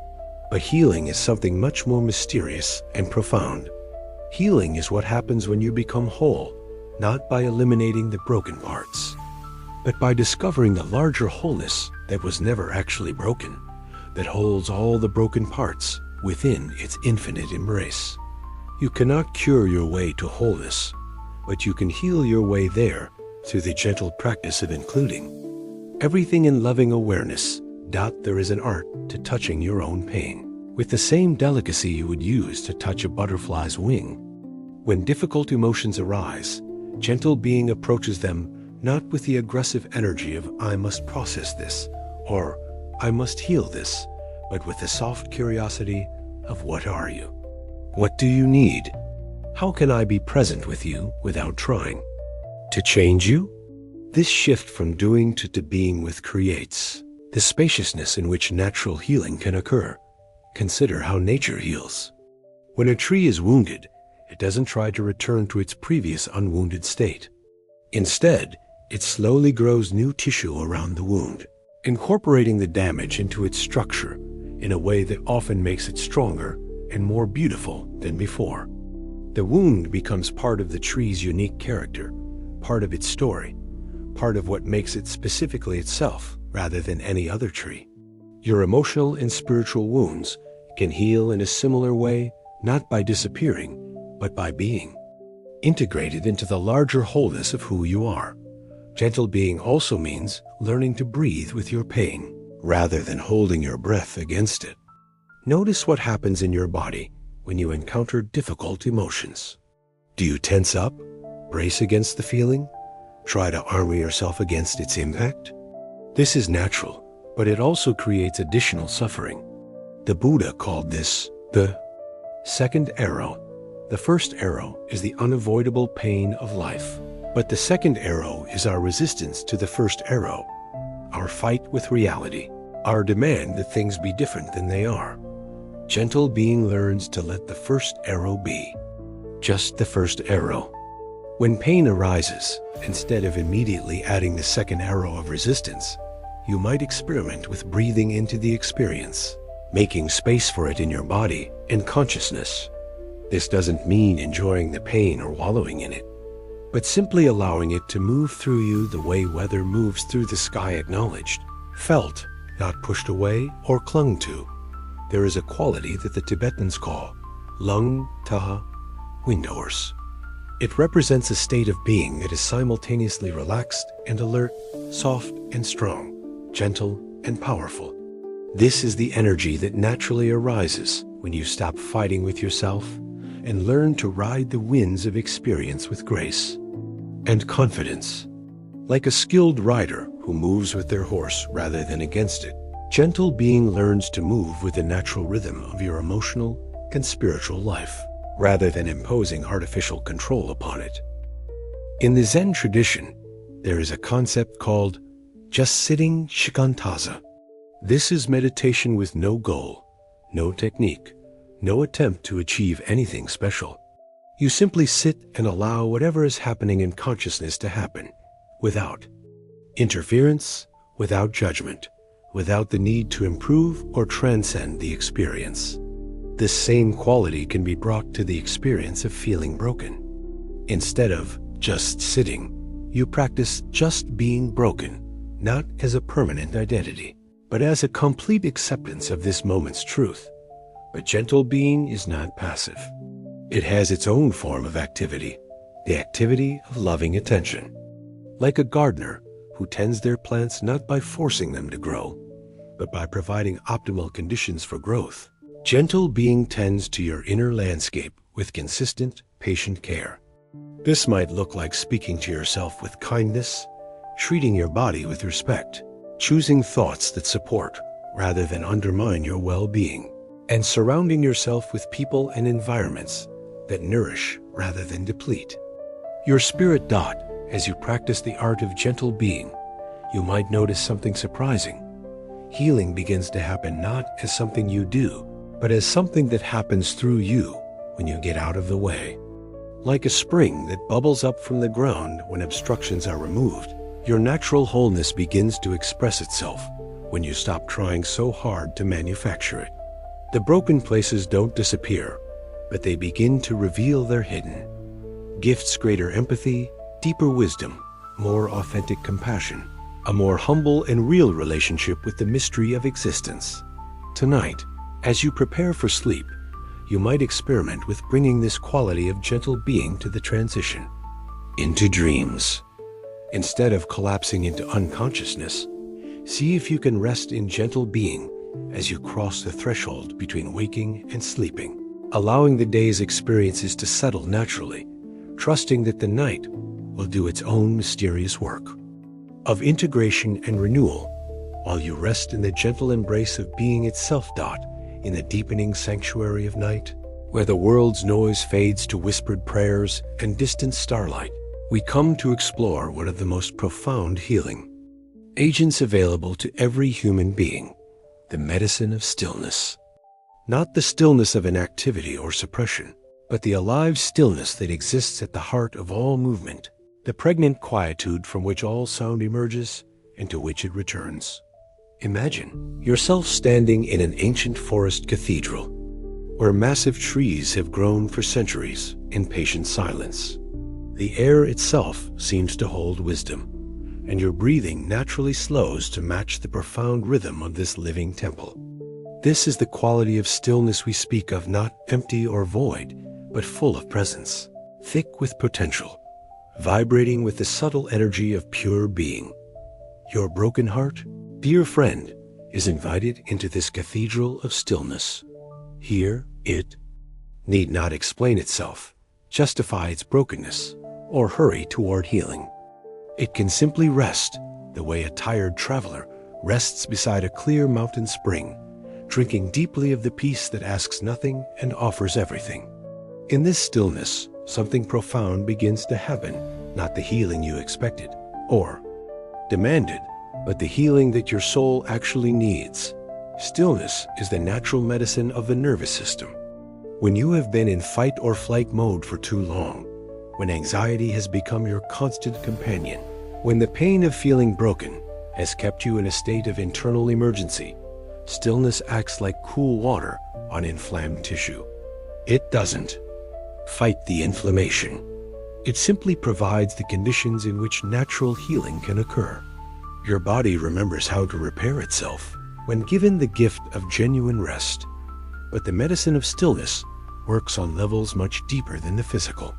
But healing is something much more mysterious and profound. Healing is what happens when you become whole, not by eliminating the broken parts, but by discovering the larger wholeness that was never actually broken, that holds all the broken parts within its infinite embrace. You cannot cure your way to wholeness, but you can heal your way there through the gentle practice of including everything in loving awareness. There is an art to touching your own pain with the same delicacy you would use to touch a butterfly's wing. When difficult emotions arise, gentle being approaches them not with the aggressive energy of I must process this or I must heal this, but with the soft curiosity of what are you? What do you need? How can I be present with you without trying to change you? This shift from doing to being with creates the spaciousness in which natural healing can occur. Consider how nature heals. When a tree is wounded, it doesn't try to return to its previous unwounded state. Instead, it slowly grows new tissue around the wound, incorporating the damage into its structure in a way that often makes it stronger and more beautiful than before. The wound becomes part of the tree's unique character, part of its story, part of what makes it specifically itself rather than any other tree. Your emotional and spiritual wounds can heal in a similar way, not by disappearing, but by being integrated into the larger wholeness of who you are. Gentle being also means learning to breathe with your pain, rather than holding your breath against it. Notice what happens in your body when you encounter difficult emotions? Do you tense up, brace against the feeling, try to armor yourself against its impact? This is natural, but it also creates additional suffering. The Buddha called this the second arrow. The first arrow is the unavoidable pain of life, but the second arrow is our resistance to the first arrow, our fight with reality, our demand that things be different than they are. Gentle being learns to let the first arrow be just the first arrow. When pain arises, instead of immediately adding the second arrow of resistance, you might experiment with breathing into the experience, making space for it in your body and consciousness. This doesn't mean enjoying the pain or wallowing in it, but simply allowing it to move through you the way weather moves through the sky, acknowledged, felt, not pushed away or clung to. There is a quality that the Tibetans call lung taha, wind horse. It represents a state of being that is simultaneously relaxed and alert, soft and strong, gentle and powerful. This is the energy that naturally arises when you stop fighting with yourself and learn to ride the winds of experience with grace and confidence. Like a skilled rider who moves with their horse rather than against it, gentle being learns to move with the natural rhythm of your emotional and spiritual life, rather than imposing artificial control upon it. In the Zen tradition, there is a concept called just sitting shikantaza. This is meditation with no goal, no technique, no attempt to achieve anything special. You simply sit and allow whatever is happening in consciousness to happen, without interference, without judgment, without the need to improve or transcend the experience. This same quality can be brought to the experience of feeling broken. Instead of just sitting, you practice just being broken, not as a permanent identity, but as a complete acceptance of this moment's truth. But gentle being is not passive. It has its own form of activity, the activity of loving attention. Like a gardener who tends their plants not by forcing them to grow, but by providing optimal conditions for growth, gentle being tends to your inner landscape with consistent, patient care. This might look like speaking to yourself with kindness, treating your body with respect, choosing thoughts that support rather than undermine your well-being, and surrounding yourself with people and environments that nourish rather than deplete. Your spirit dot, as you practice the art of gentle being, you might notice something surprising. Healing begins to happen not as something you do, but as something that happens through you when you get out of the way. Like a spring that bubbles up from the ground when obstructions are removed, your natural wholeness begins to express itself when you stop trying so hard to manufacture it. The broken places don't disappear, but they begin to reveal their hidden gifts: greater empathy, deeper wisdom, more authentic compassion, a more humble and real relationship with the mystery of existence. Tonight, as you prepare for sleep, you might experiment with bringing this quality of gentle being to the transition into dreams. Instead of collapsing into unconsciousness, see if you can rest in gentle being as you cross the threshold between waking and sleeping, allowing the day's experiences to settle naturally, trusting that the night will do its own mysterious work of integration and renewal while you rest in the gentle embrace of being itself. In the deepening sanctuary of night, where the world's noise fades to whispered prayers and distant starlight, we come to explore one of the most profound healing agents available to every human being: the medicine of stillness. Not the stillness of inactivity or suppression, but the alive stillness that exists at the heart of all movement, the pregnant quietude from which all sound emerges and to which it returns. Imagine yourself standing in an ancient forest cathedral, where massive trees have grown for centuries in patient silence. The air itself seems to hold wisdom, and your breathing naturally slows to match the profound rhythm of this living temple. This is the quality of stillness we speak of, not empty or void, but full of presence, thick with potential, vibrating with the subtle energy of pure being. Your broken heart, dear friend, is invited into this cathedral of stillness. Hear it need not explain itself, justify its brokenness, or hurry toward healing. It can simply rest the way a tired traveler rests beside a clear mountain spring, drinking deeply of the peace that asks nothing and offers everything. In this stillness, something profound begins to happen, not the healing you expected or demanded, but the healing that your soul actually needs. Stillness is the natural medicine of the nervous system. When you have been in fight or flight mode for too long, when anxiety has become your constant companion, when the pain of feeling broken has kept you in a state of internal emergency, stillness acts like cool water on inflamed tissue. It doesn't fight the inflammation. It simply provides the conditions in which natural healing can occur. Your body remembers how to repair itself when given the gift of genuine rest. But the medicine of stillness works on levels much deeper than the physical.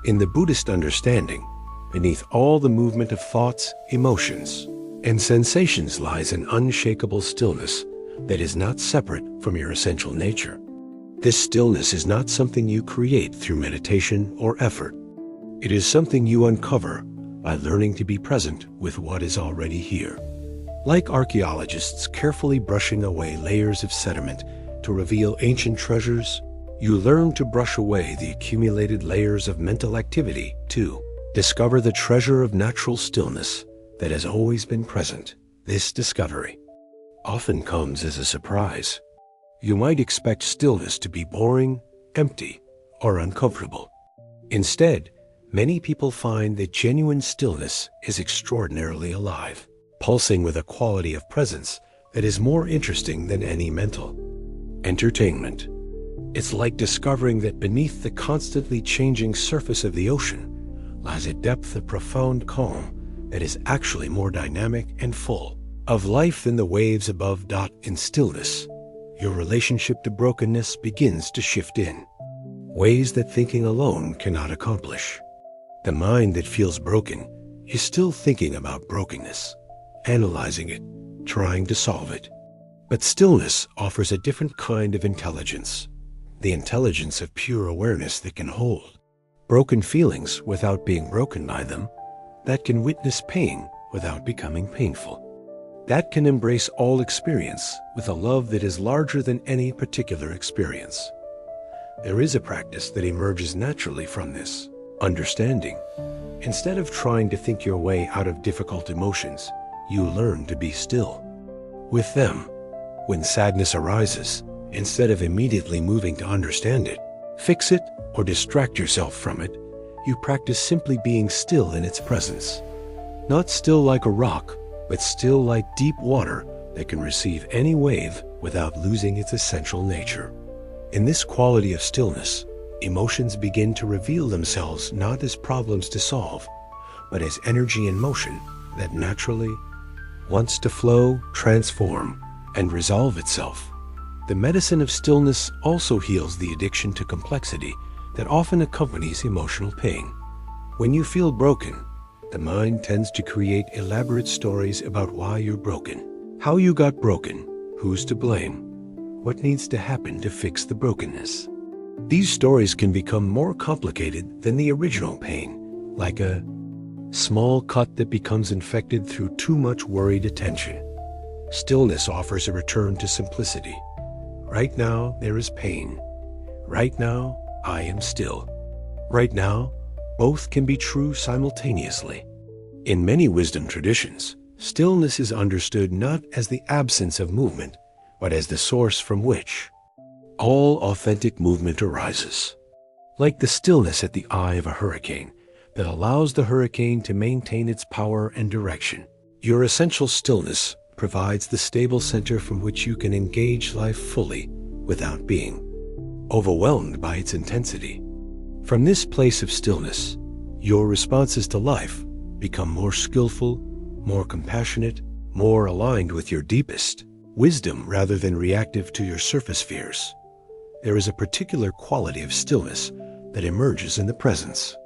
In the Buddhist understanding, beneath all the movement of thoughts, emotions, and sensations lies an unshakable stillness that is not separate from your essential nature. This stillness is not something you create through meditation or effort. It is something you uncover by learning to be present with what is already here. Like archaeologists carefully brushing away layers of sediment to reveal ancient treasures, you learn to brush away the accumulated layers of mental activity to discover the treasure of natural stillness that has always been present. This discovery often comes as a surprise. You might expect stillness to be boring, empty, or uncomfortable. Instead, many people find that genuine stillness is extraordinarily alive, pulsing with a quality of presence that is more interesting than any mental entertainment. It's like discovering that beneath the constantly changing surface of the ocean lies a depth of profound calm that is actually more dynamic and full of life than the waves above. In stillness, your relationship to brokenness begins to shift in ways that thinking alone cannot accomplish. The mind that feels broken is still thinking about brokenness, analyzing it, trying to solve it. But stillness offers a different kind of intelligence, the intelligence of pure awareness that can hold broken feelings without being broken by them, that can witness pain without becoming painful, that can embrace all experience with a love that is larger than any particular experience. There is a practice that emerges naturally from this understanding. Instead of trying to think your way out of difficult emotions, you learn to be still with them. When sadness arises, instead of immediately moving to understand it, fix it, or distract yourself from it, you practice simply being still in its presence. Not still like a rock, but still like deep water that can receive any wave without losing its essential nature. In this quality of stillness, emotions begin to reveal themselves not as problems to solve, but as energy in motion that naturally wants to flow, transform, and resolve itself. The medicine of stillness also heals the addiction to complexity that often accompanies emotional pain. When you feel broken, the mind tends to create elaborate stories about why you're broken, how you got broken, who's to blame, what needs to happen to fix the brokenness. These stories can become more complicated than the original pain, like a small cut that becomes infected through too much worried attention. Stillness offers a return to simplicity. Right now, there is pain. Right now, I am still. Right now, both can be true simultaneously. In many wisdom traditions, stillness is understood not as the absence of movement, but as the source from which all authentic movement arises. Like the stillness at the eye of a hurricane that allows the hurricane to maintain its power and direction, your essential stillness provides the stable center from which you can engage life fully without being overwhelmed by its intensity. From this place of stillness, your responses to life become more skillful, more compassionate, more aligned with your deepest wisdom rather than reactive to your surface fears. There is a particular quality of stillness that emerges in the presence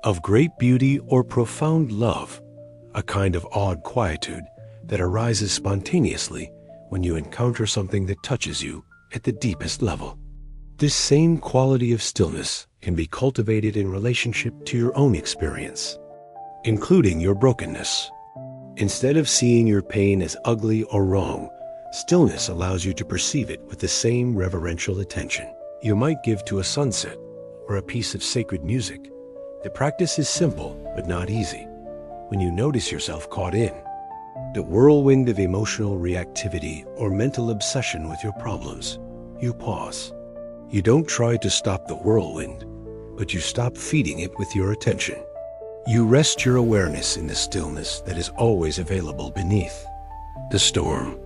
of great beauty or profound love, a kind of awed quietude that arises spontaneously when you encounter something that touches you at the deepest level. This same quality of stillness can be cultivated in relationship to your own experience, including your brokenness. Instead of seeing your pain as ugly or wrong, stillness allows you to perceive it with the same reverential attention you might give to a sunset or a piece of sacred music. The practice is simple but not easy. When you notice yourself caught in the whirlwind of emotional reactivity or mental obsession with your problems, you pause. You don't try to stop the whirlwind, but you stop feeding it with your attention. You rest your awareness in the stillness that is always available beneath the storm.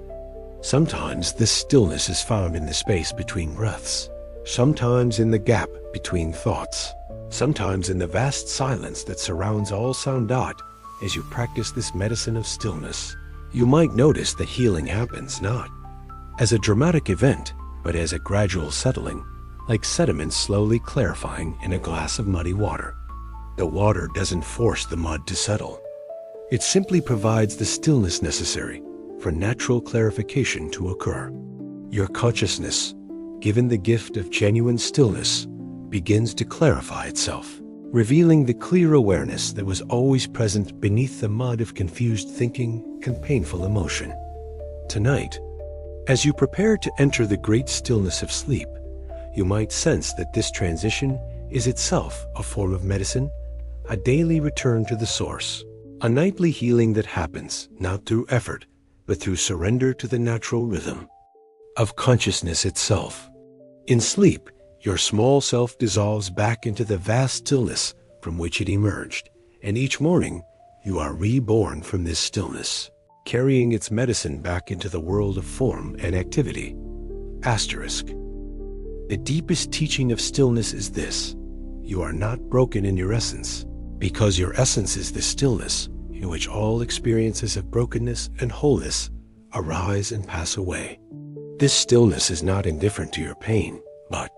Sometimes this stillness is found in the space between breaths, sometimes in the gap between thoughts, sometimes in the vast silence that surrounds all sound. As you practice this medicine of stillness, you might notice that healing happens not as a dramatic event, but as a gradual settling, like sediment slowly clarifying in a glass of muddy water. The water doesn't force the mud to settle. It simply provides the stillness necessary for natural clarification to occur. Your consciousness, given the gift of genuine stillness, begins to clarify itself, revealing the clear awareness that was always present beneath the mud of confused thinking and painful emotion. Tonight, as you prepare to enter the great stillness of sleep, you might sense that this transition is itself a form of medicine, a daily return to the source, a nightly healing that happens not through effort, but through surrender to the natural rhythm of consciousness itself. In sleep, your small self dissolves back into the vast stillness from which it emerged, and each morning you are reborn from this stillness, carrying its medicine back into the world of form and activity. Asterisk. The deepest teaching of stillness is this: you are not broken in your essence, because your essence is the stillness in which all experiences of brokenness and wholeness arise and pass away. This stillness is not indifferent to your pain, but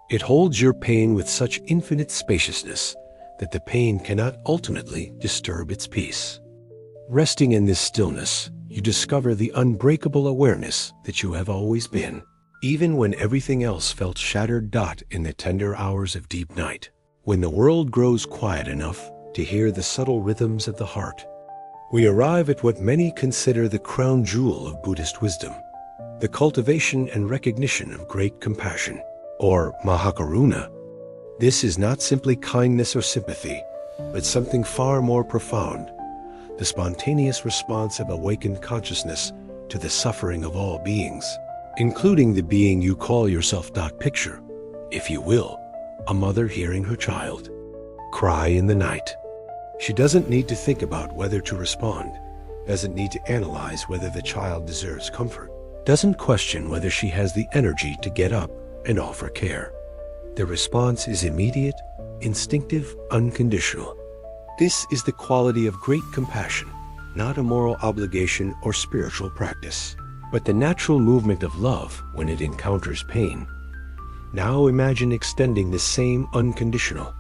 it holds your pain with such infinite spaciousness that the pain cannot ultimately disturb its peace. Resting in this stillness, you discover the unbreakable awareness that you have always been, even when everything else felt shattered. In the tender hours of deep night, when the world grows quiet enough to hear the subtle rhythms of the heart, we arrive at what many consider the crown jewel of Buddhist wisdom, the cultivation and recognition of great compassion, or Mahakaruna. This is not simply kindness or sympathy, but something far more profound, the spontaneous response of awakened consciousness to the suffering of all beings, including the being you call yourself. Picture, if you will, a mother hearing her child cry in the night. She doesn't need to think about whether to respond, doesn't need to analyze whether the child deserves comfort, doesn't question whether she has the energy to get up and offer care. The response is immediate, instinctive, unconditional. This is the quality of great compassion, not a moral obligation or spiritual practice, but the natural movement of love when it encounters pain. Now imagine extending the same unconditional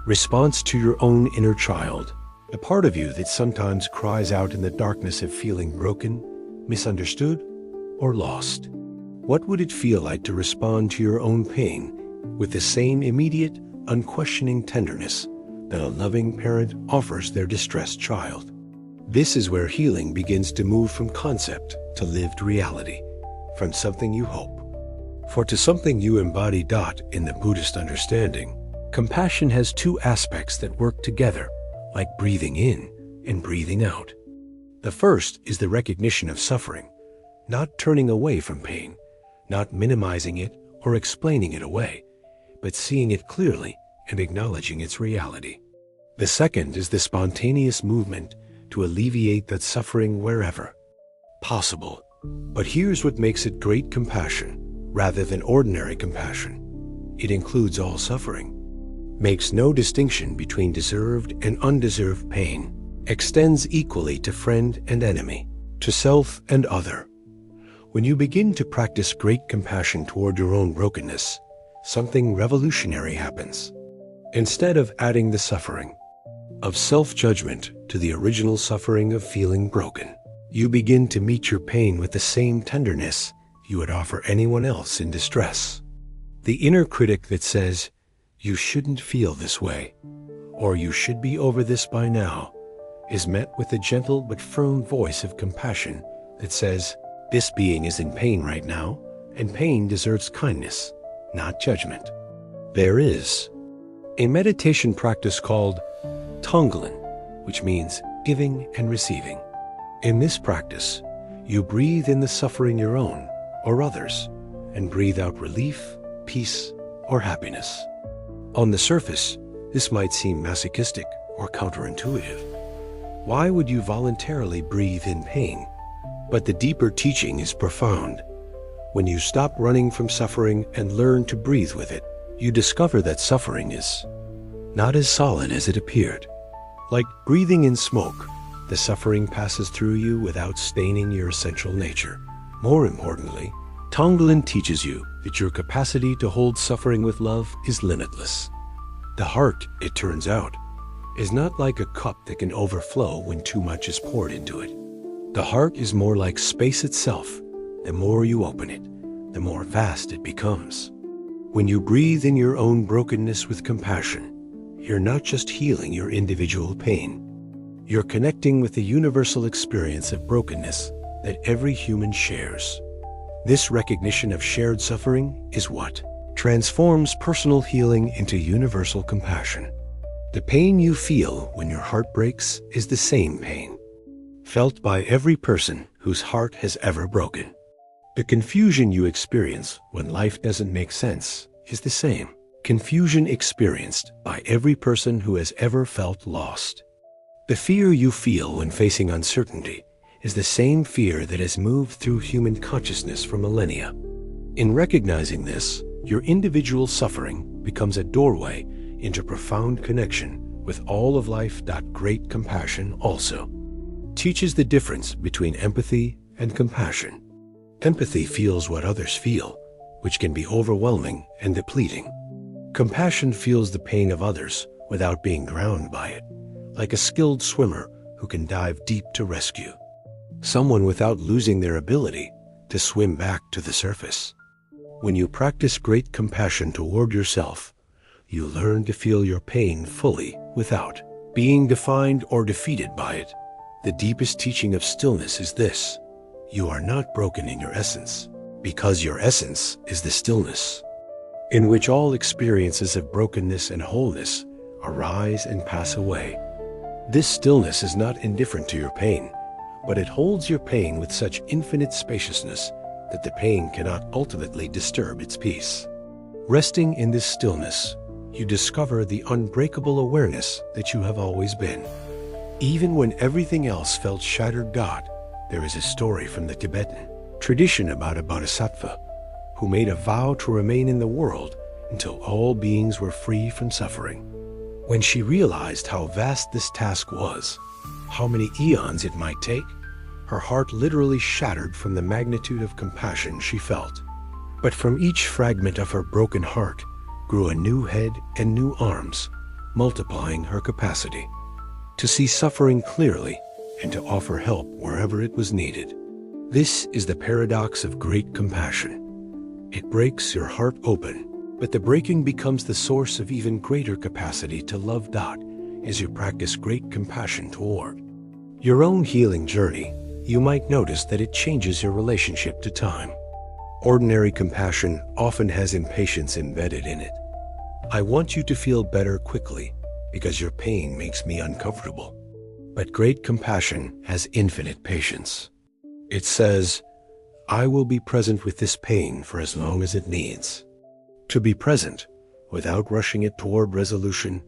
response to your own inner child, the part of you that sometimes cries out in the darkness of feeling broken, misunderstood, or lost. What would it feel like to respond to your own pain with the same immediate, unquestioning tenderness that a loving parent offers their distressed child? This is where healing begins to move from concept to lived reality, from something you hope for to something you embody. In the Buddhist understanding, compassion has two aspects that work together, like breathing in and breathing out. The first is the recognition of suffering, not turning away from pain, not minimizing it or explaining it away, but seeing it clearly and acknowledging its reality. The second is the spontaneous movement to alleviate that suffering wherever possible. But here's what makes it great compassion rather than ordinary compassion. It includes all suffering, makes no distinction between deserved and undeserved pain, extends equally to friend and enemy, to self and other. When you begin to practice great compassion toward your own brokenness, something revolutionary happens. Instead of adding the suffering of self-judgment to the original suffering of feeling broken, you begin to meet your pain with the same tenderness you would offer anyone else in distress. The inner critic that says, "You shouldn't feel this way," or "You should be over this by now," is met with a gentle but firm voice of compassion that says, "This being is in pain right now, and pain deserves kindness, not judgment." There is a meditation practice called Tonglen, which means giving and receiving. In this practice, you breathe in the suffering your own or others, and breathe out relief, peace, or happiness. On the surface, this might seem masochistic or counterintuitive. Why would you voluntarily breathe in pain? But the deeper teaching is profound. When you stop running from suffering and learn to breathe with it, you discover that suffering is not as solid as it appeared. Like breathing in smoke, the suffering passes through you without staining your essential nature. More importantly, Tonglen teaches you that your capacity to hold suffering with love is limitless. The heart, it turns out, is not like a cup that can overflow when too much is poured into it. The heart is more like space itself. The more you open it, the more vast it becomes. When you breathe in your own brokenness with compassion, you're not just healing your individual pain. You're connecting with the universal experience of brokenness that every human shares. This recognition of shared suffering is what transforms personal healing into universal compassion. The pain you feel when your heart breaks is the same pain felt by every person whose heart has ever broken. The confusion you experience when life doesn't make sense is the same confusion experienced by every person who has ever felt lost. The fear you feel when facing uncertainty is the same fear that has moved through human consciousness for millennia. In recognizing this, your individual suffering becomes a doorway into profound connection with all of life. Great compassion also teaches the difference between empathy and compassion. Empathy feels what others feel, which can be overwhelming and depleting. Compassion feels the pain of others without being drowned by it, like a skilled swimmer who can dive deep to rescue someone without losing their ability to swim back to the surface. When you practice great compassion toward yourself, you learn to feel your pain fully without being defined or defeated by it. The deepest teaching of stillness is this: you are not broken in your essence, because your essence is the stillness, in which all experiences of brokenness and wholeness arise and pass away. This stillness is not indifferent to your pain, but it holds your pain with such infinite spaciousness that the pain cannot ultimately disturb its peace. Resting in this stillness, you discover the unbreakable awareness that you have always been. Even when everything else felt shattered, there is a story from the Tibetan tradition about a bodhisattva who made a vow to remain in the world until all beings were free from suffering. When she realized how vast this task was, how many eons it might take, her heart literally shattered from the magnitude of compassion she felt. But from each fragment of her broken heart grew a new head and new arms, multiplying her capacity to see suffering clearly and to offer help wherever it was needed. This is the paradox of great compassion. It breaks your heart open, but the breaking becomes the source of even greater capacity to love. As you practice great compassion toward your own healing journey, you might notice that it changes your relationship to time. Ordinary compassion often has impatience embedded in it. I want you to feel better quickly because your pain makes me uncomfortable. But great compassion has infinite patience. It says, I will be present with this pain for as long as it needs. To be present, without rushing it toward resolution,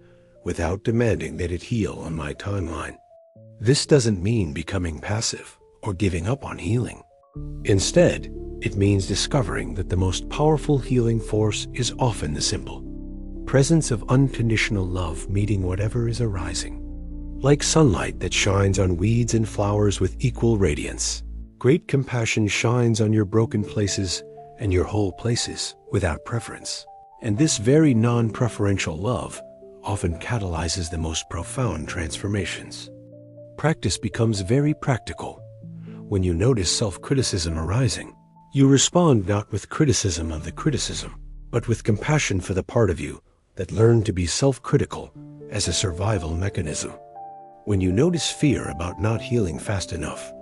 without demanding that it heal on my timeline. This doesn't mean becoming passive or giving up on healing. Instead, it means discovering that the most powerful healing force is often the simple presence of unconditional love meeting whatever is arising. Like sunlight that shines on weeds and flowers with equal radiance, great compassion shines on your broken places and your whole places without preference. And this very non-preferential love often catalyzes the most profound transformations. Practice becomes very practical. When you notice self-criticism arising, you respond not with criticism of the criticism, but with compassion for the part of you that learned to be self-critical as a survival mechanism. When you notice fear about not healing fast enough,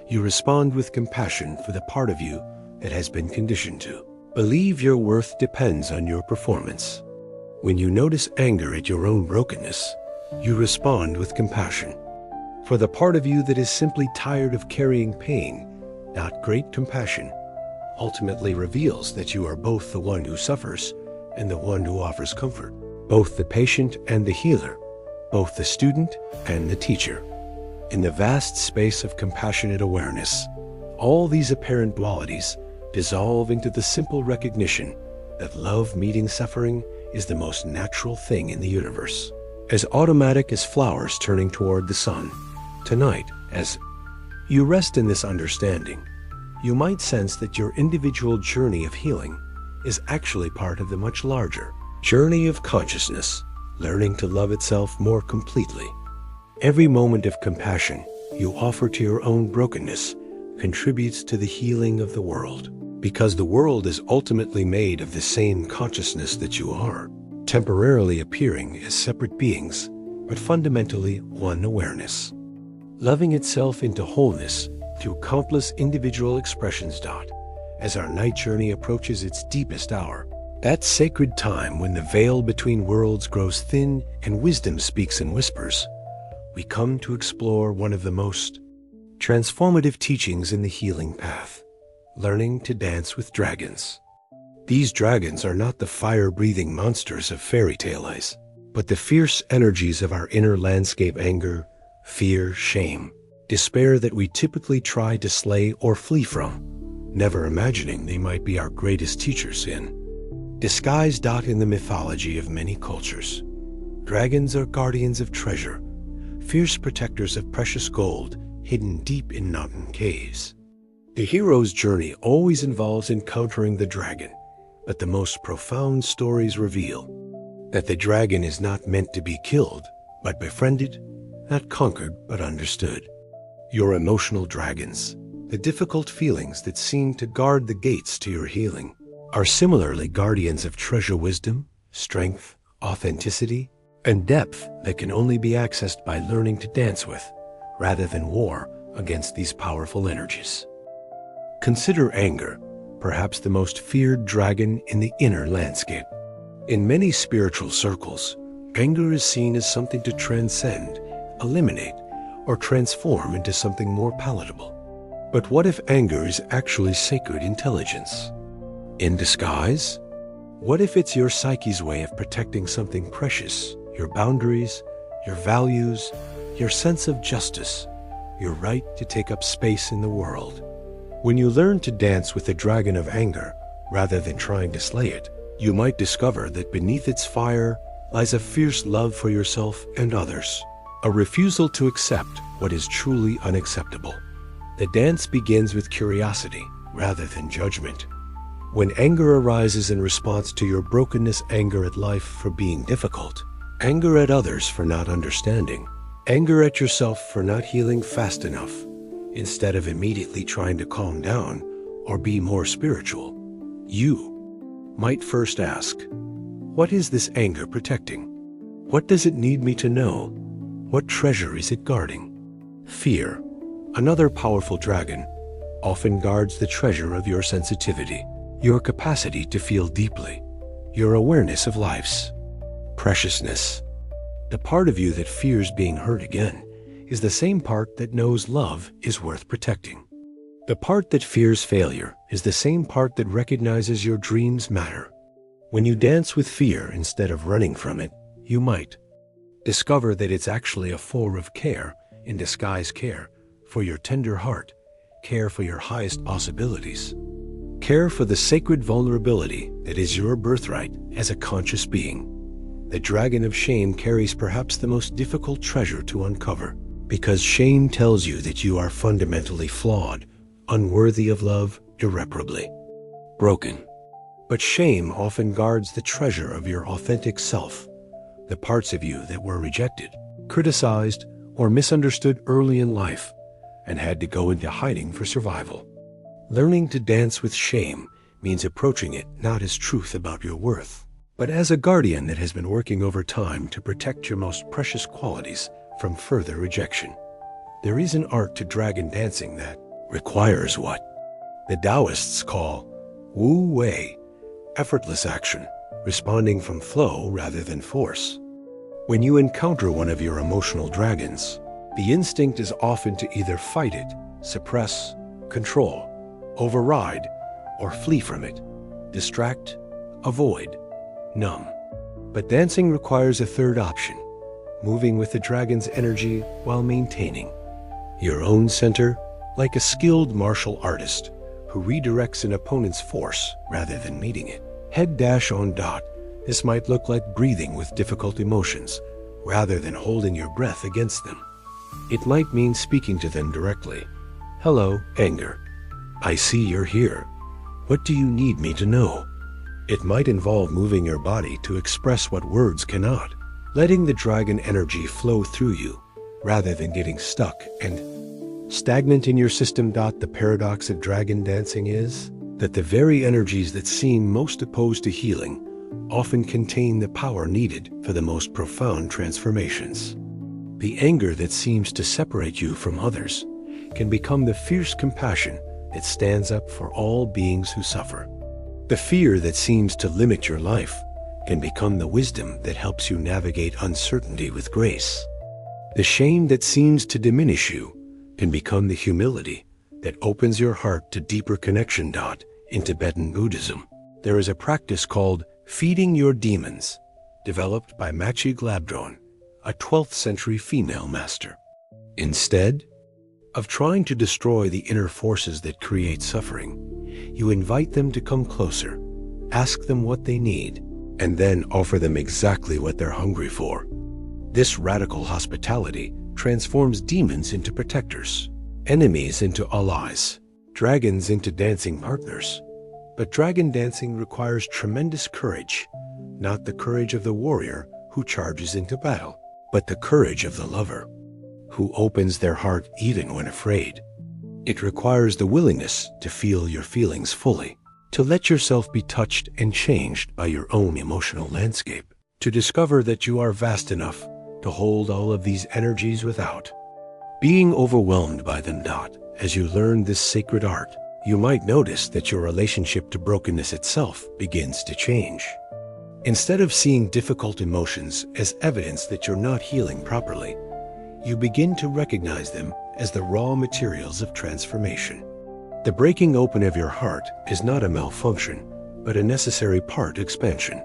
you respond with compassion for the part of you that has been conditioned to believe your worth depends on your performance. When you notice anger at your own brokenness, you respond with compassion for the part of you that is simply tired of carrying pain. Not great compassion ultimately reveals that you are both the one who suffers and the one who offers comfort, both the patient and the healer, both the student and the teacher. In the vast space of compassionate awareness, all these apparent dualities dissolve into the simple recognition that love meeting suffering is the most natural thing in the universe, as automatic as flowers turning toward the sun. Tonight, as you rest in this understanding, you might sense that your individual journey of healing is actually part of the much larger journey of consciousness, learning to love itself more completely. Every moment of compassion you offer to your own brokenness contributes to the healing of the world, because the world is ultimately made of the same consciousness that you are, temporarily appearing as separate beings, but fundamentally one awareness, loving itself into wholeness through countless individual expressions. As our night journey approaches its deepest hour, that sacred time when the veil between worlds grows thin and wisdom speaks in whispers, we come to explore one of the most transformative teachings in the healing path: learning to dance with dragons. These dragons are not the fire-breathing monsters of fairy tales, but the fierce energies of our inner landscape: anger, fear, shame, despair that we typically try to slay or flee from, never imagining they might be our greatest teachers in disguise. In the mythology of many cultures, dragons are guardians of treasure, fierce protectors of precious gold hidden deep in mountain caves. The hero's journey always involves encountering the dragon, but the most profound stories reveal that the dragon is not meant to be killed, but befriended, not conquered, but understood. Your emotional dragons, the difficult feelings that seem to guard the gates to your healing, are similarly guardians of treasure: wisdom, strength, authenticity, and depth that can only be accessed by learning to dance with, rather than war against these powerful energies. Consider anger, perhaps the most feared dragon in the inner landscape. In many spiritual circles, anger is seen as something to transcend, eliminate, or transform into something more palatable. But what if anger is actually sacred intelligence in disguise? What if it's your psyche's way of protecting something precious: your boundaries, your values, your sense of justice, your right to take up space in the world? When you learn to dance with the dragon of anger, rather than trying to slay it, you might discover that beneath its fire lies a fierce love for yourself and others, a refusal to accept what is truly unacceptable. The dance begins with curiosity rather than judgment. When anger arises in response to your brokenness, anger at life for being difficult, anger at others for not understanding, anger at yourself for not healing fast enough, instead of immediately trying to calm down or be more spiritual, you might first ask, what is this anger protecting? What does it need me to know? What treasure is it guarding? Fear, another powerful dragon, often guards the treasure of your sensitivity, your capacity to feel deeply, your awareness of life's preciousness. The part of you that fears being hurt again is the same part that knows love is worth protecting. The part that fears failure is the same part that recognizes your dreams matter. When you dance with fear instead of running from it, you might discover that it's actually a form of care in disguise: care for your tender heart, care for your highest possibilities, care for the sacred vulnerability that is your birthright as a conscious being. The dragon of shame carries perhaps the most difficult treasure to uncover, because shame tells you that you are fundamentally flawed, unworthy of love, irreparably broken. But shame often guards the treasure of your authentic self, the parts of you that were rejected, criticized, or misunderstood early in life and had to go into hiding for survival. Learning to dance with shame means approaching it not as truth about your worth, but as a guardian that has been working over time to protect your most precious qualities from further rejection. There is an art to dragon dancing that requires what the Taoists call Wu Wei, effortless action, responding from flow rather than force. When you encounter one of your emotional dragons, the instinct is often to either fight it, suppress, control, override, or flee from it, distract, avoid, numb. But dancing requires a third option, moving with the dragon's energy while maintaining your own center, like a skilled martial artist who redirects an opponent's force rather than meeting it. Head dash on dot. This might look like breathing with difficult emotions rather than holding your breath against them. It might mean speaking to them directly. Hello, anger. I see you're here. What do you need me to know? It might involve moving your body to express what words cannot, letting the dragon energy flow through you rather than getting stuck and stagnant in your system. The paradox of dragon dancing is that the very energies that seem most opposed to healing often contain the power needed for the most profound transformations. The anger that seems to separate you from others can become the fierce compassion that stands up for all beings who suffer. The fear that seems to limit your life can become the wisdom that helps you navigate uncertainty with grace. The shame that seems to diminish you can become the humility that opens your heart to deeper connection. In Tibetan Buddhism, there is a practice called feeding your demons, developed by Machi Glabdron, a 12th century female master. Instead of trying to destroy the inner forces that create suffering, you invite them to come closer, ask them what they need, and then offer them exactly what they're hungry for. This radical hospitality transforms demons into protectors, enemies into allies, dragons into dancing partners. But dragon dancing requires tremendous courage, not the courage of the warrior who charges into battle, but the courage of the lover, who opens their heart even when afraid. It requires the willingness to feel your feelings fully, to let yourself be touched and changed by your own emotional landscape, to discover that you are vast enough to hold all of these energies without being overwhelmed by them. As you learn this sacred art, you might notice that your relationship to brokenness itself begins to change. Instead of seeing difficult emotions as evidence that you're not healing properly, you begin to recognize them as the raw materials of transformation. The breaking open of your heart is not a malfunction, but a necessary part expansion.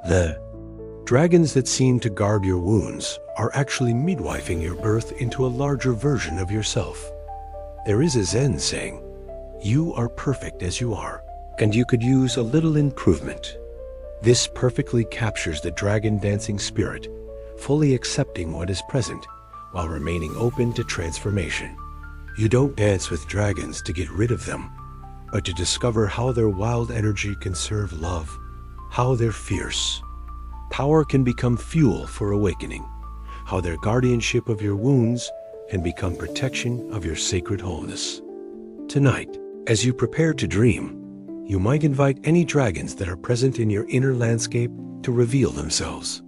The dragons that seem to guard your wounds are actually midwifing your birth into a larger version of yourself. There is a Zen saying, "You are perfect as you are, and you could use a little improvement." This perfectly captures the dragon dancing spirit, fully accepting what is present while remaining open to transformation. You don't dance with dragons to get rid of them, but to discover how their wild energy can serve love, how their fierce power can become fuel for awakening, how their guardianship of your wounds can become protection of your sacred wholeness. Tonight, as you prepare to dream, you might invite any dragons that are present in your inner landscape to reveal themselves,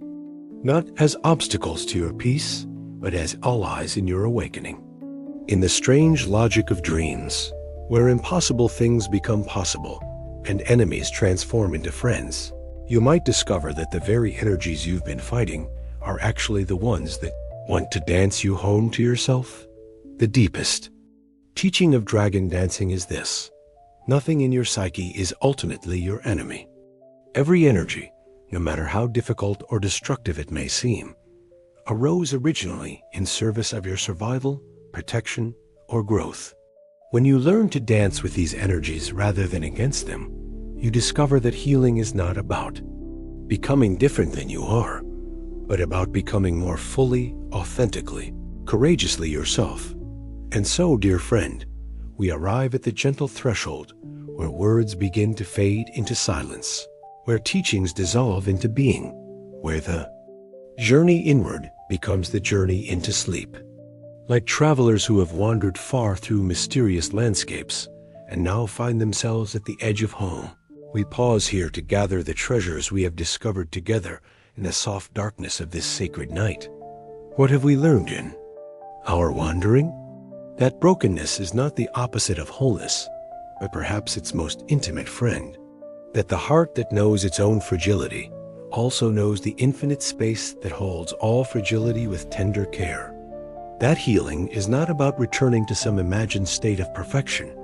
not as obstacles to your peace, but as allies in your awakening. In the strange logic of dreams, where impossible things become possible and enemies transform into friends, you might discover that the very energies you've been fighting are actually the ones that want to dance you home to yourself. The deepest teaching of dragon dancing is this: nothing in your psyche is ultimately your enemy. Every energy, no matter how difficult or destructive it may seem, arose originally in service of your survival, protection, or growth. When you learn to dance with these energies rather than against them, you discover that healing is not about becoming different than you are, but about becoming more fully, authentically, courageously yourself. And so, dear friend, we arrive at the gentle threshold where words begin to fade into silence, where teachings dissolve into being, where the journey inward becomes the journey into sleep. Like travelers who have wandered far through mysterious landscapes and now find themselves at the edge of home, We pause here to gather the treasures we have discovered together in the soft darkness of this sacred night. What have we learned in our wandering? That brokenness is not the opposite of wholeness, but perhaps its most intimate friend. That the heart that knows its own fragility also knows the infinite space that holds all fragility with tender care. That healing is not about returning to some imagined state of perfection,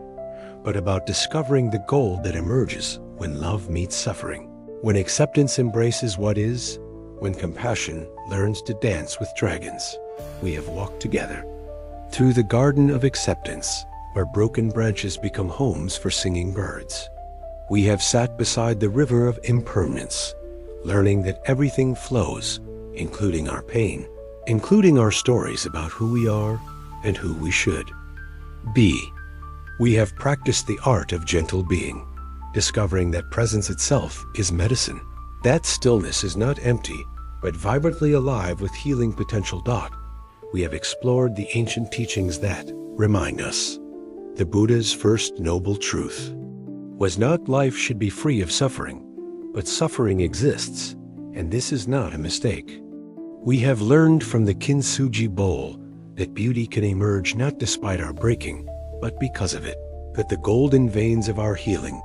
but about discovering the gold that emerges when love meets suffering, when acceptance embraces what is, when compassion learns to dance with dragons. We have walked together through the garden of acceptance, where broken branches become homes for singing birds. We have sat beside the river of impermanence, learning that everything flows, including our pain, including our stories about who we are and who we should be. We have practiced the art of gentle being, discovering that presence itself is medicine. That stillness is not empty, but vibrantly alive with healing potential. We have explored the ancient teachings that remind us the Buddha's first noble truth was not life should be free of suffering, but suffering exists, and this is not a mistake. We have learned from the kintsugi bowl that beauty can emerge not despite our breaking, but because of it, that the golden veins of our healing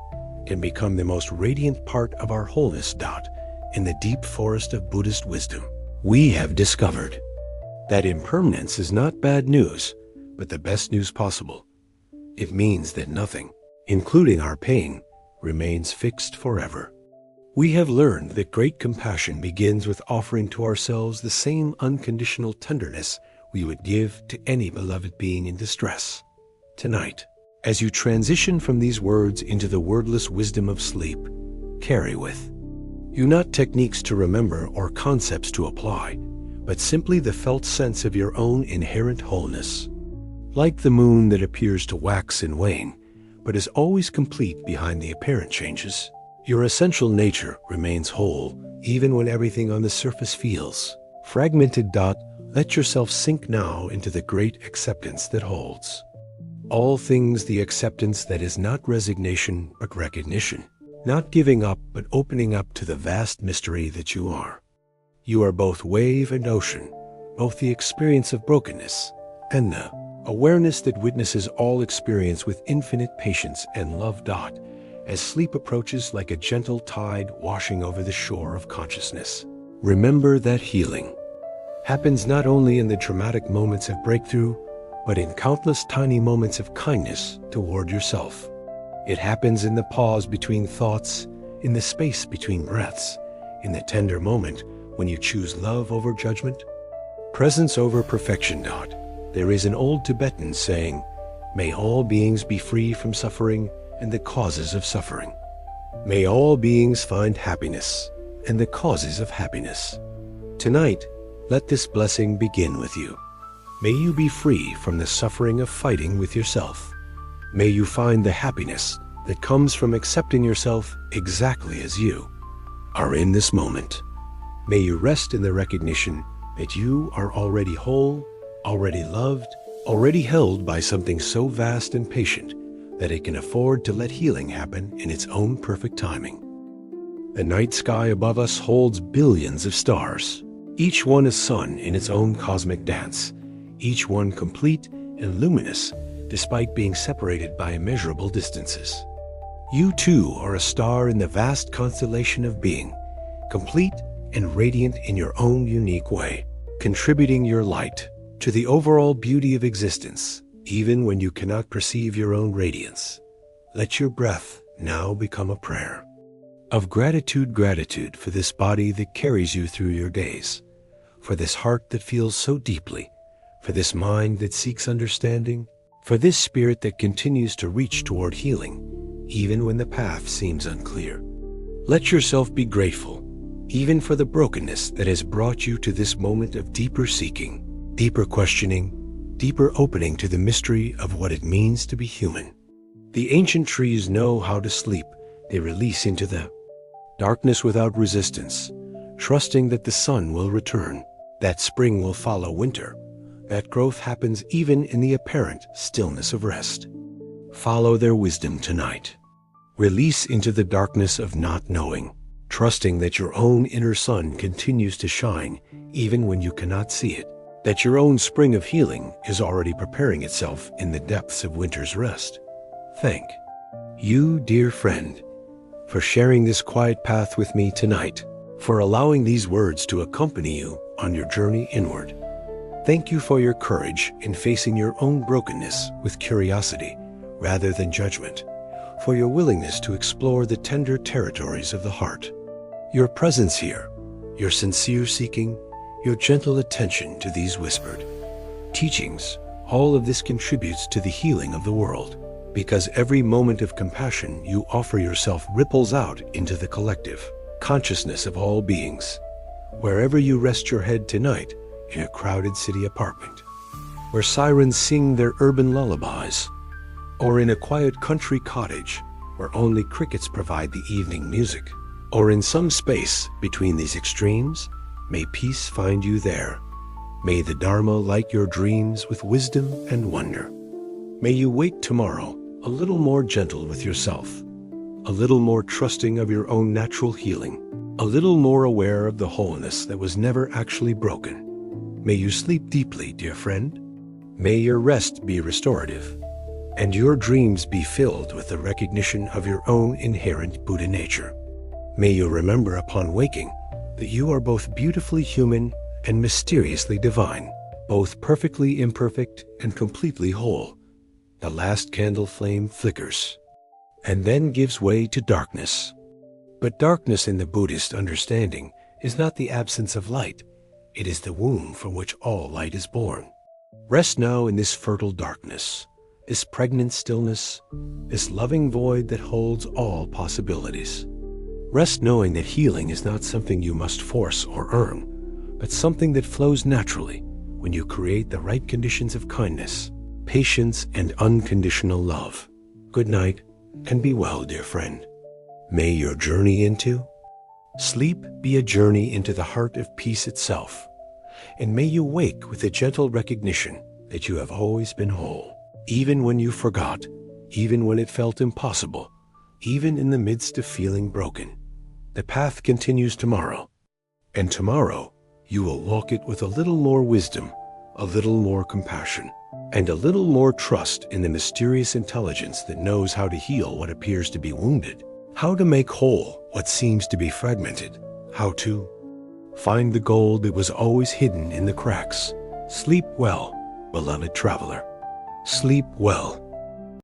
can become the most radiant part of our wholeness. In the deep forest of Buddhist wisdom, we have discovered that impermanence is not bad news, but the best news possible. It means that nothing, including our pain, remains fixed forever. We have learned that great compassion begins with offering to ourselves the same unconditional tenderness we would give to any beloved being in distress. Tonight, as you transition from these words into the wordless wisdom of sleep, carry with you not techniques to remember or concepts to apply, but simply the felt sense of your own inherent wholeness. Like the moon that appears to wax and wane, but is always complete behind the apparent changes, your essential nature remains whole, even when everything on the surface feels fragmented. Let yourself sink now into the great acceptance that holds all things, the acceptance that is not resignation but recognition, not giving up but opening up to the vast mystery that you are. You are both wave and ocean, both the experience of brokenness and the awareness that witnesses all experience with infinite patience and love. As sleep approaches like a gentle tide washing over the shore of consciousness, remember that healing happens not only in the dramatic moments of breakthrough, but in countless tiny moments of kindness toward yourself. It happens in the pause between thoughts, in the space between breaths, in the tender moment when you choose love over judgment, presence over perfection. There is an old Tibetan saying, "May all beings be free from suffering and the causes of suffering. May all beings find happiness and the causes of happiness." Tonight, let this blessing begin with you. May you be free from the suffering of fighting with yourself. May you find the happiness that comes from accepting yourself exactly as you are in this moment. May you rest in the recognition that you are already whole, already loved, already held by something so vast and patient that it can afford to let healing happen in its own perfect timing. The night sky above us holds billions of stars, each one a sun in its own cosmic dance, each one complete and luminous despite being separated by immeasurable distances. You too are a star in the vast constellation of being, complete and radiant in your own unique way, contributing your light to the overall beauty of existence, even when you cannot perceive your own radiance. Let your breath now become a prayer of gratitude for this body that carries you through your days, for this heart that feels so deeply, for this mind that seeks understanding, for this spirit that continues to reach toward healing, even when the path seems unclear. Let yourself be grateful, even for the brokenness that has brought you to this moment of deeper seeking, deeper questioning, deeper opening to the mystery of what it means to be human. The ancient trees know how to sleep. They release into the darkness without resistance, trusting that the sun will return, that spring will follow winter, that growth happens even in the apparent stillness of rest. Follow their wisdom tonight. Release into the darkness of not knowing, trusting that your own inner sun continues to shine even when you cannot see it, that your own spring of healing is already preparing itself in the depths of winter's rest. Thank you, dear friend, for sharing this quiet path with me tonight, for allowing these words to accompany you on your journey inward. Thank you for your courage in facing your own brokenness with curiosity rather than judgment, for your willingness to explore the tender territories of the heart. Your presence here, your sincere seeking, your gentle attention to these whispered teachings, all of this contributes to the healing of the world, because every moment of compassion you offer yourself ripples out into the collective consciousness of all beings. Wherever you rest your head tonight, in a crowded city apartment, where sirens sing their urban lullabies, or in a quiet country cottage where only crickets provide the evening music, or in some space between these extremes, may peace find you there. May the Dharma light your dreams with wisdom and wonder. May you wake tomorrow a little more gentle with yourself, a little more trusting of your own natural healing, a little more aware of the wholeness that was never actually broken. May you sleep deeply, dear friend. May your rest be restorative, and your dreams be filled with the recognition of your own inherent Buddha nature. May you remember upon waking that you are both beautifully human and mysteriously divine, both perfectly imperfect and completely whole. The last candle flame flickers and then gives way to darkness. But darkness in the Buddhist understanding is not the absence of light. It is the womb from which all light is born. Rest now in this fertile darkness, this pregnant stillness, this loving void that holds all possibilities. Rest knowing that healing is not something you must force or earn, but something that flows naturally when you create the right conditions of kindness, patience, and unconditional love. Good night, and be well, dear friend. May your journey into sleep be a journey into the heart of peace itself, and may you wake with a gentle recognition that you have always been whole, even when you forgot, even when it felt impossible, even in the midst of feeling broken. The path continues tomorrow, and tomorrow you will walk it with a little more wisdom, a little more compassion, and a little more trust in the mysterious intelligence that knows how to heal what appears to be wounded, how to make whole what seems to be fragmented, how to find the gold that was always hidden in the cracks. Sleep well, beloved traveler. Sleep well.